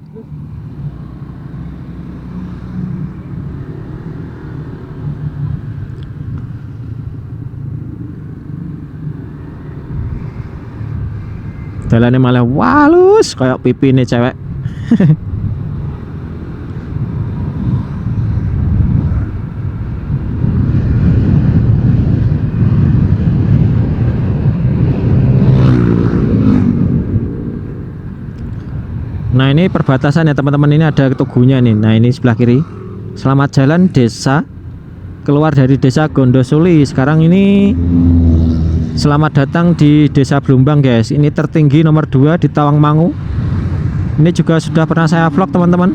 Jalannya malah walus kayak pipi nih cewek. Nah ini perbatasan ya teman-teman, ini ada tugunya nih. Nah ini sebelah kiri. Selamat jalan desa, keluar dari desa Gondosuli. Sekarang ini selamat datang di desa Blumbang guys. Ini tertinggi nomor 2 di Tawangmangu. Ini juga sudah pernah saya vlog teman-teman.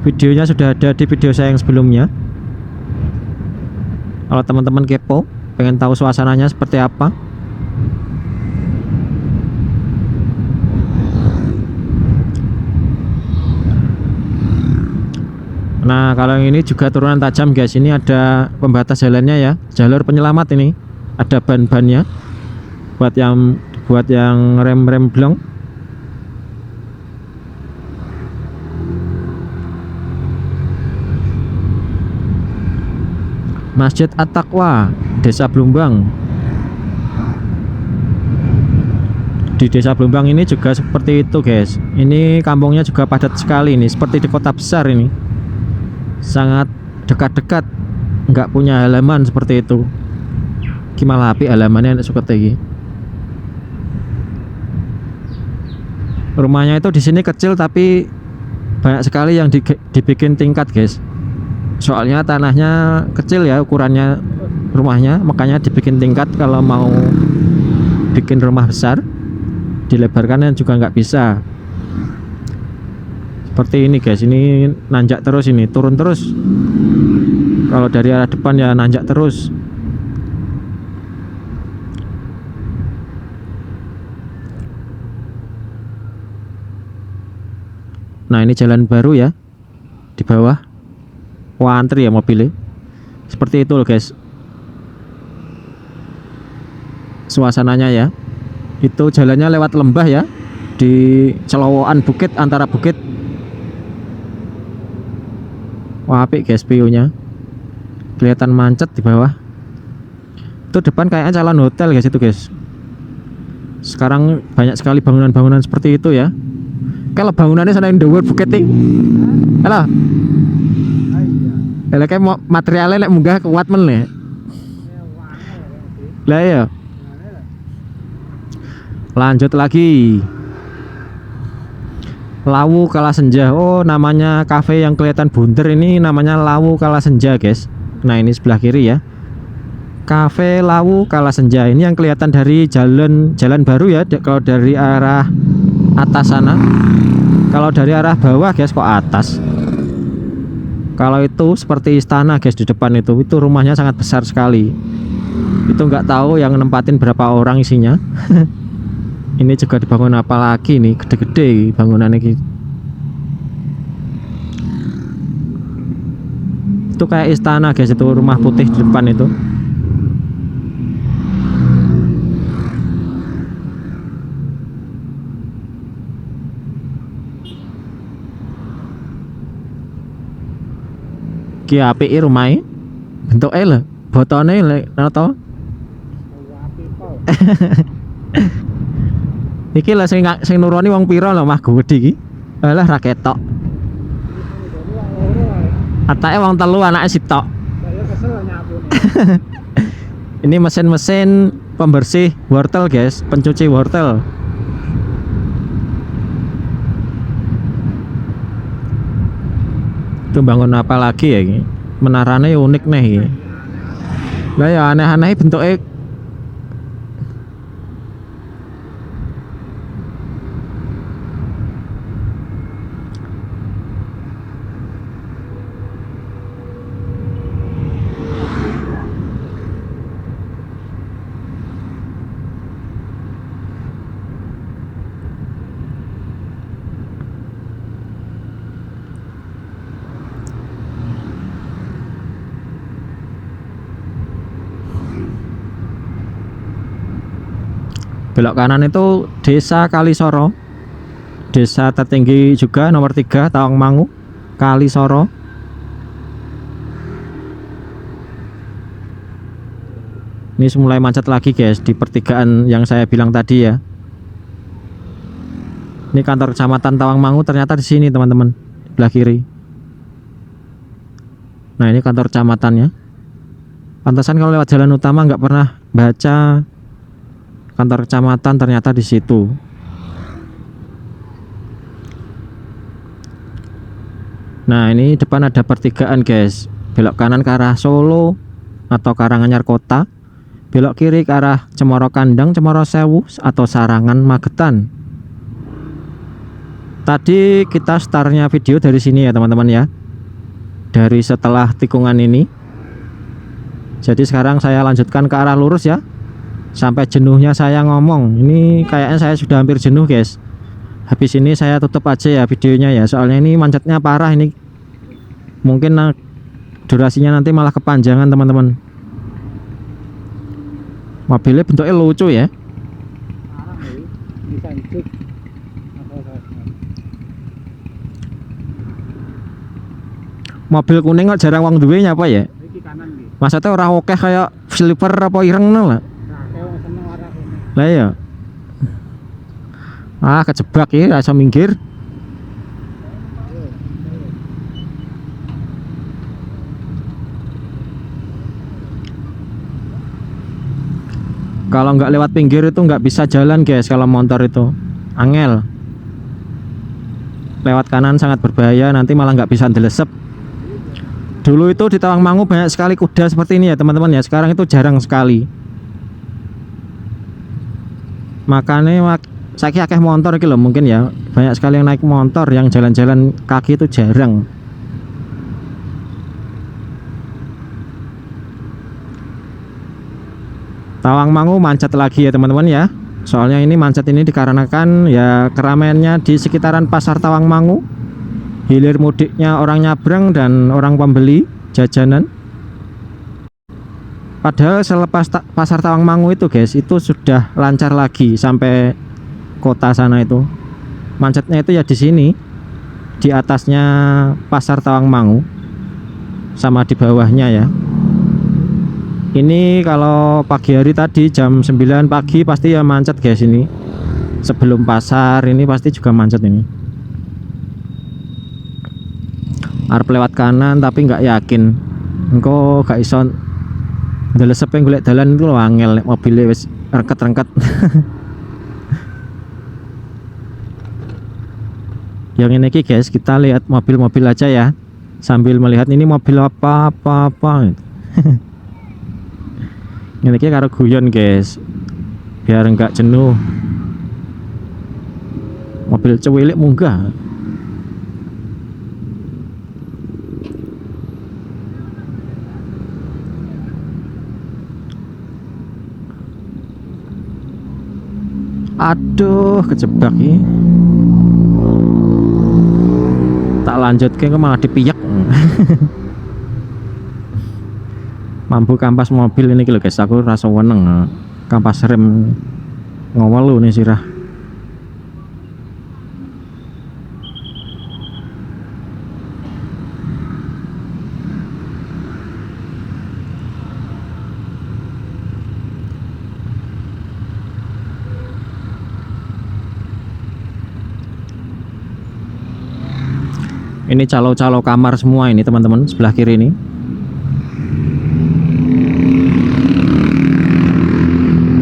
Videonya sudah ada di video saya yang sebelumnya. Kalau teman-teman kepo, pengen tahu suasananya seperti apa. Nah kalau yang ini juga turunan tajam guys. Ini ada pembatas jalannya ya, jalur penyelamat ini. Ada ban-bannya buat yang rem blong. Masjid At-Taqwa Desa Blumbang. Di Desa Blumbang ini juga seperti itu guys. Ini kampungnya juga padat sekali nih, seperti di kota besar ini. Sangat dekat-dekat, nggak punya halaman seperti itu. Gimana api halamannya suka tinggi. Rumahnya itu di sini kecil tapi banyak sekali yang dibikin tingkat guys. Soalnya tanahnya kecil ya ukurannya rumahnya, makanya dibikin tingkat. Kalau mau bikin rumah besar dilebarkan juga nggak bisa. Seperti ini guys, ini nanjak terus, ini turun terus. Kalau dari arah depan ya nanjak terus. Nah ini jalan baru ya, di bawah. Wah antri ya mobilnya. Seperti itu loh guys suasananya ya. Itu jalannya lewat lembah ya, di celowokan bukit, antara bukit. Wah apik guys view-nya. Kelihatan mancet di bawah. Itu depan kayaknya calon hotel guys itu guys. Sekarang banyak sekali bangunan-bangunan seperti itu ya. Kalau bangunannya sana yang dhuwur bukit iki. Halo. Lah kayak materialnya nek munggah kuat men nih. Lah ya. Lanjut lagi. Lawu Kalasenja. Oh namanya cafe yang kelihatan bunder ini namanya Lawu Kalasenja guys. Nah ini sebelah kiri ya, Cafe Lawu Kalasenja. Ini yang kelihatan dari jalan baru ya. Kalau dari arah atas sana, kalau dari arah bawah guys kok atas. Kalau itu seperti istana guys di depan itu rumahnya sangat besar sekali. Itu nggak tahu yang nempatin berapa orang isinya. Ini juga dibangun apa lagi nih, gede-gede bangunan ini. Itu kayak istana guys, itu rumah putih di depan itu. Ki apike rumahnya. Bentuke lho, botone lek to. Iki lah sing nuruni wong pira lho mah gede iki. Alah ra ketok. Atake wong telu anake sitok. Ini mesin-mesin pembersih wortel guys, pencuci wortel. Itu bangun apa lagi ya ini? Menaranya unik nih ini. Lah ya aneh-aneh bentuknya. Belok kanan itu Desa Kalisoro, desa tertinggi juga nomor 3 Tawangmangu, Kalisoro. Ini mulai macet lagi guys di pertigaan yang saya bilang tadi ya. Ini kantor kecamatan Tawangmangu ternyata di sini teman-teman, sebelah kiri. Nah ini kantor kecamatannya. Pantesan kalau lewat jalan utama nggak pernah baca kantor kecamatan, ternyata di situ. Nah ini depan ada pertigaan guys, belok kanan ke arah Solo atau Karanganyar Kota, belok kiri ke arah Cemoro Kandang, Cemoro Sewu atau Sarangan Magetan. Tadi kita startnya video dari sini ya teman-teman ya, dari setelah tikungan ini. Jadi sekarang saya lanjutkan ke arah lurus ya, sampai jenuhnya saya ngomong. Ini kayaknya saya sudah hampir jenuh guys. Habis ini saya tutup aja ya videonya ya, soalnya ini macetnya parah. Ini mungkin durasinya nanti malah kepanjangan teman-teman. Mobilnya bentuknya lucu ya. Mobil kuning kok jarang wong duwe nyapa ya? Maksudnya orang oke kayak silver apa ireng lah. Lah ya. Kejebak ya, rasa minggir. Kalau nggak lewat pinggir itu nggak bisa jalan guys, kalau motor itu angel. Lewat kanan sangat berbahaya, nanti malah nggak bisa ndelesep. Dulu itu di Tawangmangu banyak sekali kuda seperti ini ya teman-teman ya, sekarang itu jarang sekali. Makanya saya akeh motor iki loh, mungkin ya banyak sekali yang naik motor, yang jalan-jalan kaki itu jarang. Tawangmangu macet lagi ya teman-teman ya. Soalnya ini macet ini dikarenakan ya keramaiannya di sekitaran pasar Tawangmangu. Hilir mudiknya orang nyabrang dan orang pembeli jajanan. Padahal selepas pasar Tawangmangu itu guys, itu sudah lancar lagi sampai kota sana itu. Macetnya itu ya di sini, di atasnya pasar Tawangmangu sama di bawahnya ya. Ini kalau pagi hari tadi jam 9 pagi pasti ya macet guys ini. Sebelum pasar ini pasti juga macet ini. Arep lewat kanan tapi nggak yakin. Engko gak iso ndelesep golek dalan itu lho, angel nek mobilnya wis rengket-rengket. Yang ini guys, kita lihat mobil-mobil aja ya, sambil melihat ini mobil apa. Ini karo guyon guys, biar enggak jenuh. Mobil cewilik munggah. Aduh, kejebak ini. Tak lanjut ke malah dipiyak. Mampu kampas mobil ini loh guys, aku rasa weneng. Kampas rem ngawal lu nih sirah. Ini calo-calo kamar semua ini teman-teman, sebelah kiri ini.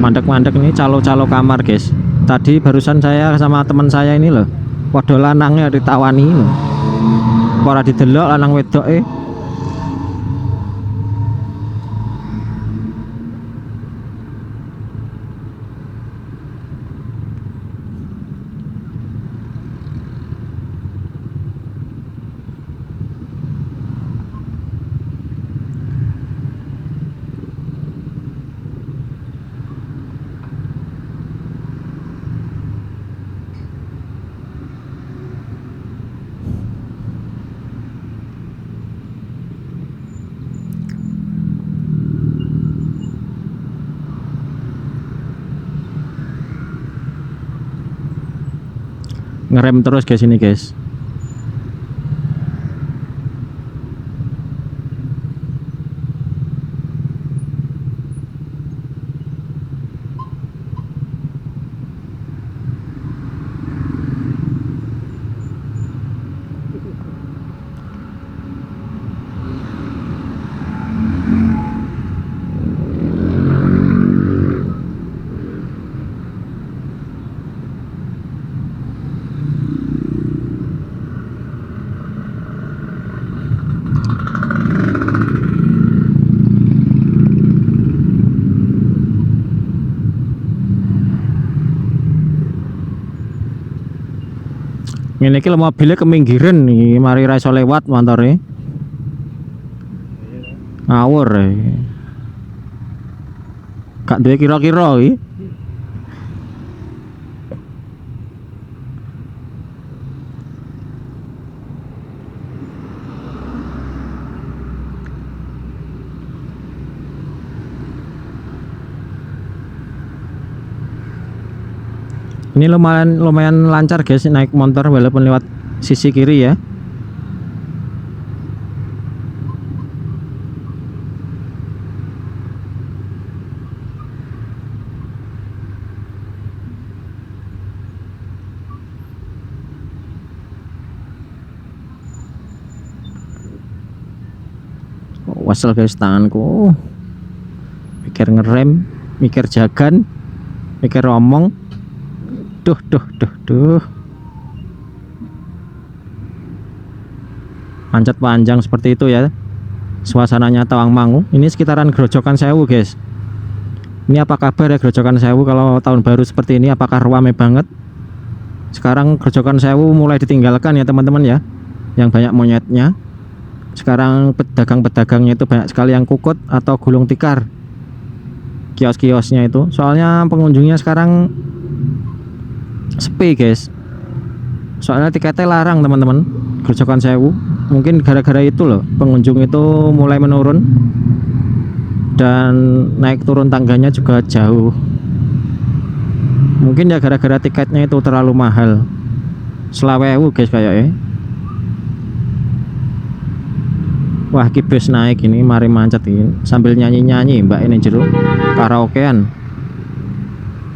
Mandek-mandek nih calo-calo kamar guys. Tadi barusan saya sama teman saya ini loh, podo lanangnya ditawani loh. Ora didelok lanang wedok ngerem terus guys ini guys. Ini iki mobilnya keminggiran nih, mari ra iso lewat motore. Ngawur. Gak duwe kira-kira iki. Ini lumayan lancar guys naik motor walaupun lewat sisi kiri ya. Wasel guys tanganku. Mikir ngerem, mikir jagan, mikir omong. Duh. Manjat panjang seperti itu ya. Suasananya Tawangmangu. Ini sekitaran Grojogan Sewu guys. Ini apa kabar ya Grojogan Sewu kalau tahun baru seperti ini? Apakah ramai banget? Sekarang Grojogan Sewu mulai ditinggalkan ya teman-teman ya. Yang banyak monyetnya. Sekarang pedagang-pedagangnya itu banyak sekali yang kukut atau gulung tikar. Kios-kiosnya itu. Soalnya pengunjungnya sekarang sepi guys, soalnya tiketnya larang teman-teman. Grojogan Sewu mungkin gara-gara itu loh pengunjung itu mulai menurun dan naik turun tangganya juga jauh. Mungkin ya gara-gara tiketnya itu terlalu mahal. 20.000 guys kayaknya. Wah kibes naik ini, mari mancat ini sambil nyanyi-nyanyi mbak ini jero karaokean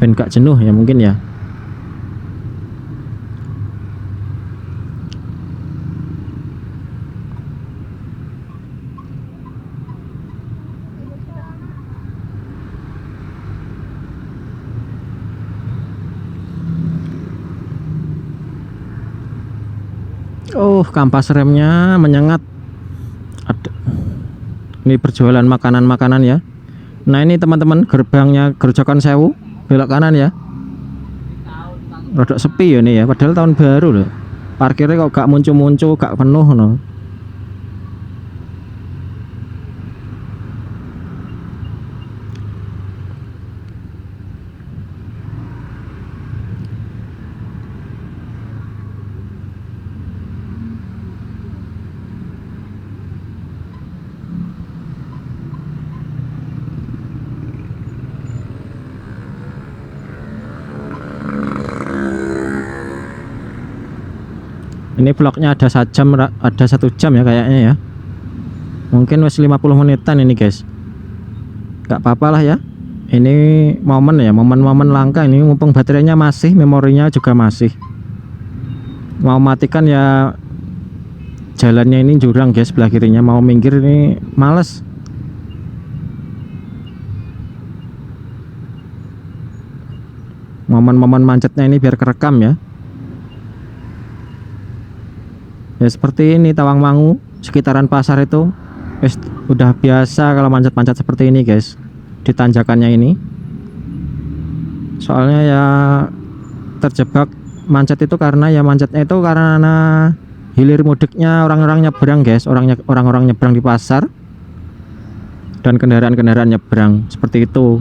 ben gak jenuh ya mungkin ya. Oh kampas remnya menyengat. Ini berjualan makanan-makanan ya. Nah ini teman-teman gerbangnya Grojogan Sewu belok kanan ya. Rodok sepi ya nih ya, padahal tahun baru loh. Parkirnya kok gak muncul-muncul, gak penuh no. Ini vlognya ada 1 jam ya kayaknya ya. Mungkin wes 50 menitan ini guys. Gak apa-apa lah ya. Ini momen ya, momen-momen langka ini. Mumpung baterainya masih, memorinya juga masih. Mau matikan ya. Jalannya ini jurang guys, sebelah kirinya. Mau minggir ini males. Momen-momen macetnya ini biar kerekam ya. Ya seperti ini Tawangmangu, sekitaran pasar itu udah biasa kalau manjat-manjat seperti ini guys, di tanjakannya ini. Soalnya ya terjebak manjat itu karena ya manjatnya itu karena hilir mudiknya orang-orang nyebrang guys, orang-orang nyebrang di pasar dan kendaraan-kendaraan nyebrang seperti itu.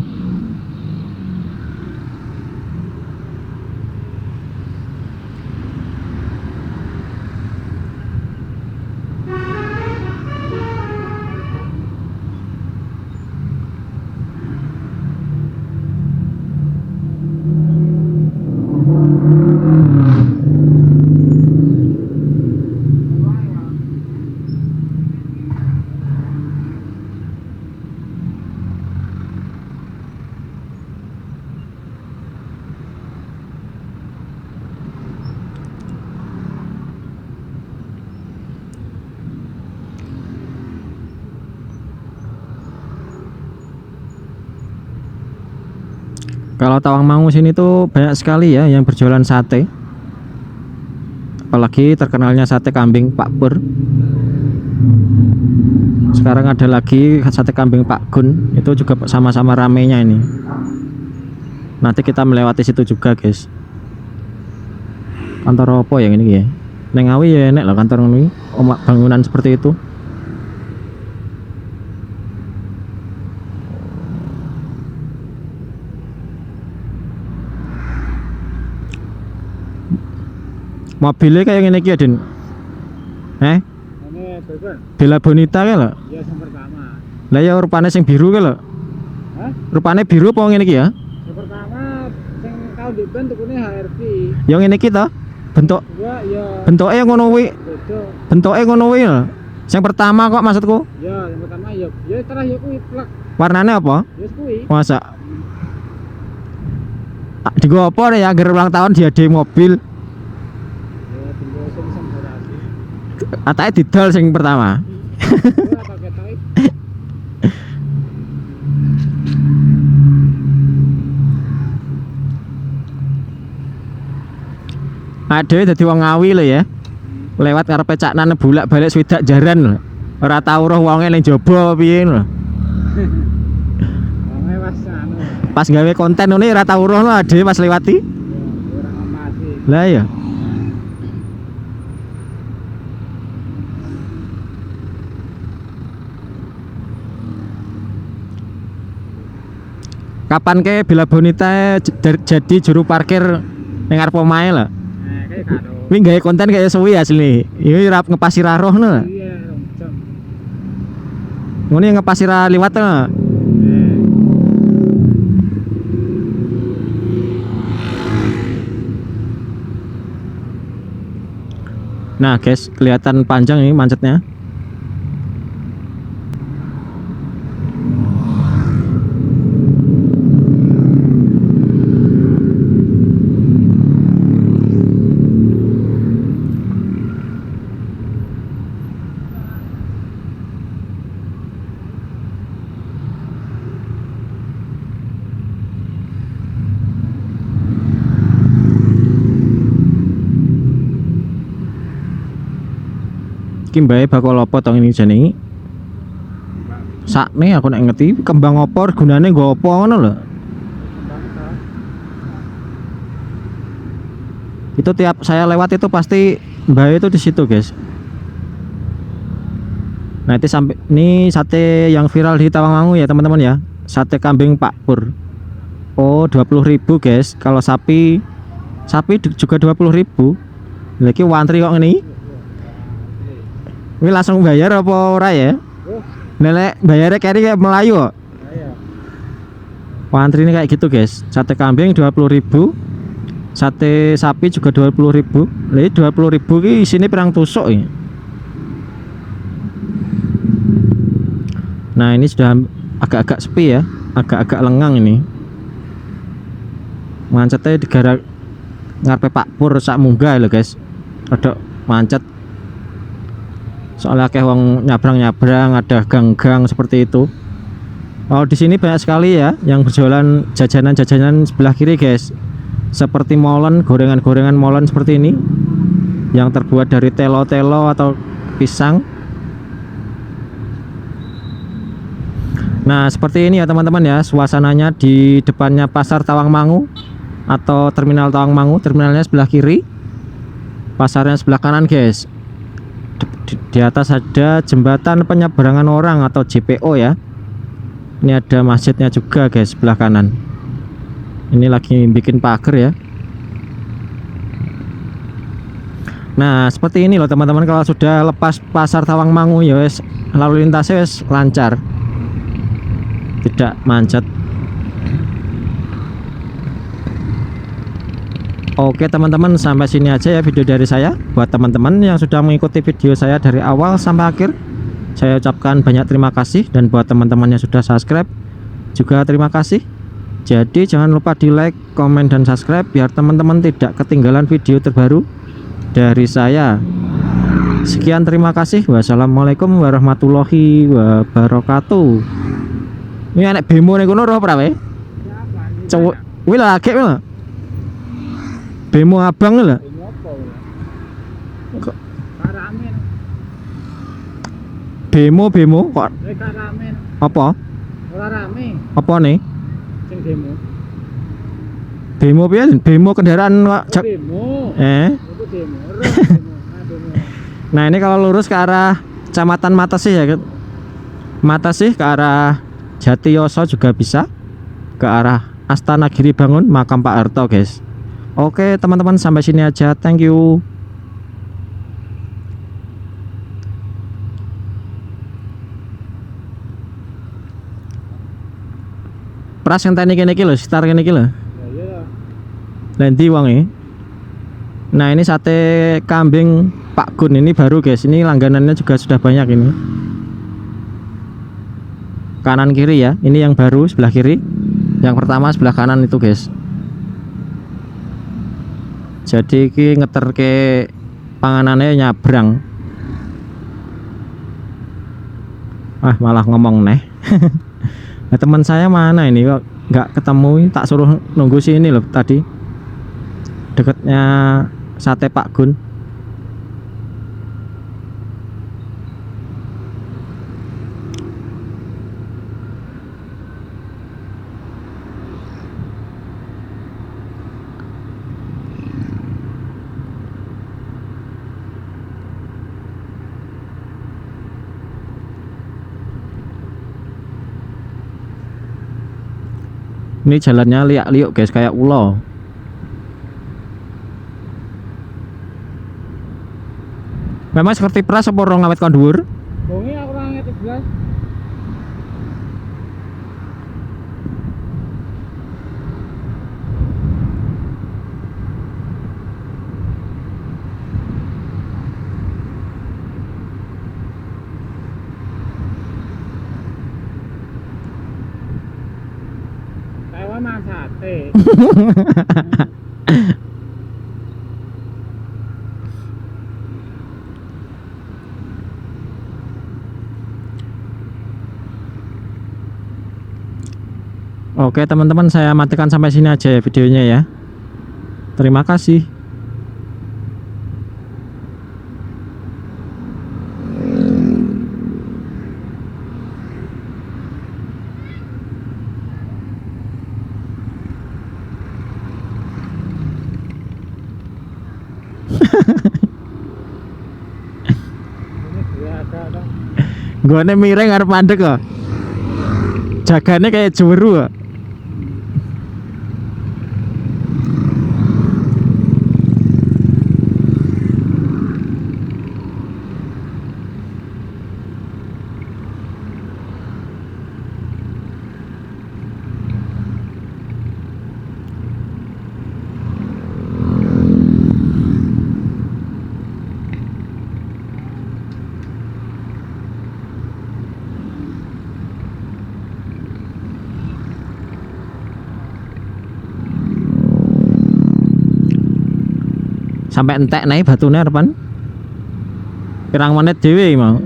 Kalau Tawangmangu sini tuh banyak sekali ya yang berjualan sate. Apalagi terkenalnya sate kambing Pak Pur. Sekarang ada lagi sate kambing Pak Gun, itu juga sama-sama ramenya ini. Nanti kita melewati situ juga, guys. Kantor apa yang ini ya? Neng Ngawi ya enek lah kantor ini, omak bangunan seperti itu. Mobilnya kayak gini ya, Din. Ini Bebel. Bella Bonita kayak lho. Ya yang pertama. Lah ya rupane sing biru kayak lho. Hah? Rupane biru apa ngene iki ya? Yang pertama sing tau diben tukune HRV. Yang ngene iki to. Bentuk Kedua ya bentuknya ngono kuwi. beda. Bentuknya ngono kuwi lho. Yang pertama kok maksudku. Ya yang pertama ya terakhir kuwi plek. Warnanya apa? Ya kuwi. Masa digo apa ya agar ulang tahun diadai mobil. Ya tinggal sing sembarasi. Atake didol sing pertama. Ya pakai tai. Adewe dadi wong Ngawi lho ya. Lewat ngarepe Caknan bulak balik swidak jaran lho. Ora tau roh wonge ning jaba piye lho. Wonge was anu. Pas gawe konten ngene ora tau roh lho adewe pas lewati. Ya ora ngamati. Lah ya. Kapan ke Bella Bonita jadi juru parkir ning arep omahe lho. Kayak karo. Kuwi gawe konten kayak suwi asli. Iki ora ngepasi ra roh lho. Iya, jam. Ngene ngepasi ra liwat lho. Nah, guys, kelihatan panjang ini macetnya. Iki mbae bakal apa to ini jenenge? Sakne aku nek ngerti kembang apa gunane nggo apa ngono lho. Itu tiap saya lewat itu pasti mbae itu di situ, guys. Nah, itu sampai ini sate yang viral di Tawangmangu ya, teman-teman ya. Sate kambing Pak Pur. Oh, 20.000, guys. Kalau sapi juga 20.000. Lagi wantri kok ngene. Ini langsung bayar apa ora ya? Nenek bayarnya kayak Melayu kok. Iya. Wantri ini kayak gitu, guys. Sate kambing 20.000. Sate sapi juga 20.000. Lah 20.000 ki isine pirang tusuk ya. Nah, ini sudah agak-agak sepi ya. Agak-agak lengang ini. Macetnya digara ngarepe Pak Pur sak munggah lho, guys. Rada macet. Soalnya kayak wong nyabrang-nyabrang, ada gang-gang seperti itu. Oh, di sini banyak sekali ya yang berjualan jajanan-jajanan sebelah kiri, guys. Seperti molen, gorengan-gorengan molen seperti ini yang terbuat dari telo-telo atau pisang. Nah, seperti ini ya teman-teman ya suasananya di depannya Pasar Tawangmangu atau Terminal Tawangmangu. Terminalnya sebelah kiri, pasarnya sebelah kanan, guys. Di atas ada jembatan penyeberangan orang atau JPO ya. Ini ada masjidnya juga, guys, sebelah kanan. Ini lagi bikin pagar ya. Nah, seperti ini loh teman-teman, kalau sudah lepas Pasar Tawangmangu ya wes lalu lintasnya wes lancar. Tidak macet. Oke teman-teman, sampai sini aja ya video dari saya. Buat teman-teman yang sudah mengikuti video saya dari awal sampai akhir, saya ucapkan banyak terima kasih. Dan buat teman-teman yang sudah subscribe juga terima kasih. Jadi jangan lupa di like, komen, dan subscribe biar teman-teman tidak ketinggalan video terbaru dari saya. Sekian, terima kasih. Wassalamualaikum warahmatullahi wabarakatuh. Ini anak bemo nih kono roh prawe. Wih lah akeh lah. Bemo abang lah. Ini apa ya? Kok Karamen. bemo kok Karamen. apa? Ora rame. Apa nih? Sing demo. Bemo piye? Bemo kendaraan kok Oh, demo. Itu demo. Ora demo. Nah, demo. Nah, ini kalau lurus ke arah Kecamatan Matasih ya, Ket. Matasih ke arah Jatiyoso juga bisa. Ke arah Astana Giri Bangun, makam Pak Harto, guys. Oke, teman-teman, sampai sini aja. Thank you. Pras ngenteni kene iki lho, sekitar kene iki lho. Ya iya. Lendi wonge. Nah, ini sate kambing Pak Gun ini baru, guys. Ini langganannya juga sudah banyak ini. Kanan kiri ya. Ini yang baru sebelah kiri. Yang pertama sebelah kanan itu, guys. Jadi iki ngeterke panganannya nyabrang. Ah, malah ngomong neh. Nah, teman saya mana ini kok nggak ketemu? Tak suruh nunggu sini loh tadi. Dekatnya sate Pak Gun. Ini jalannya liak-liuk, guys, kayak ulo. Memang seperti pras apa orang ngawet kon dhuwur? Bongi aku ora ngerti blas. Kayak mang sate. Oke, teman-teman, saya matikan sampai sini aja ya videonya ya. Terima kasih. Ini biasa dong. Gone miring arep mandek kok. Jagane kayak jeweru kok. Sampai entek naik batunya depan. Pirang menit dhewe mau.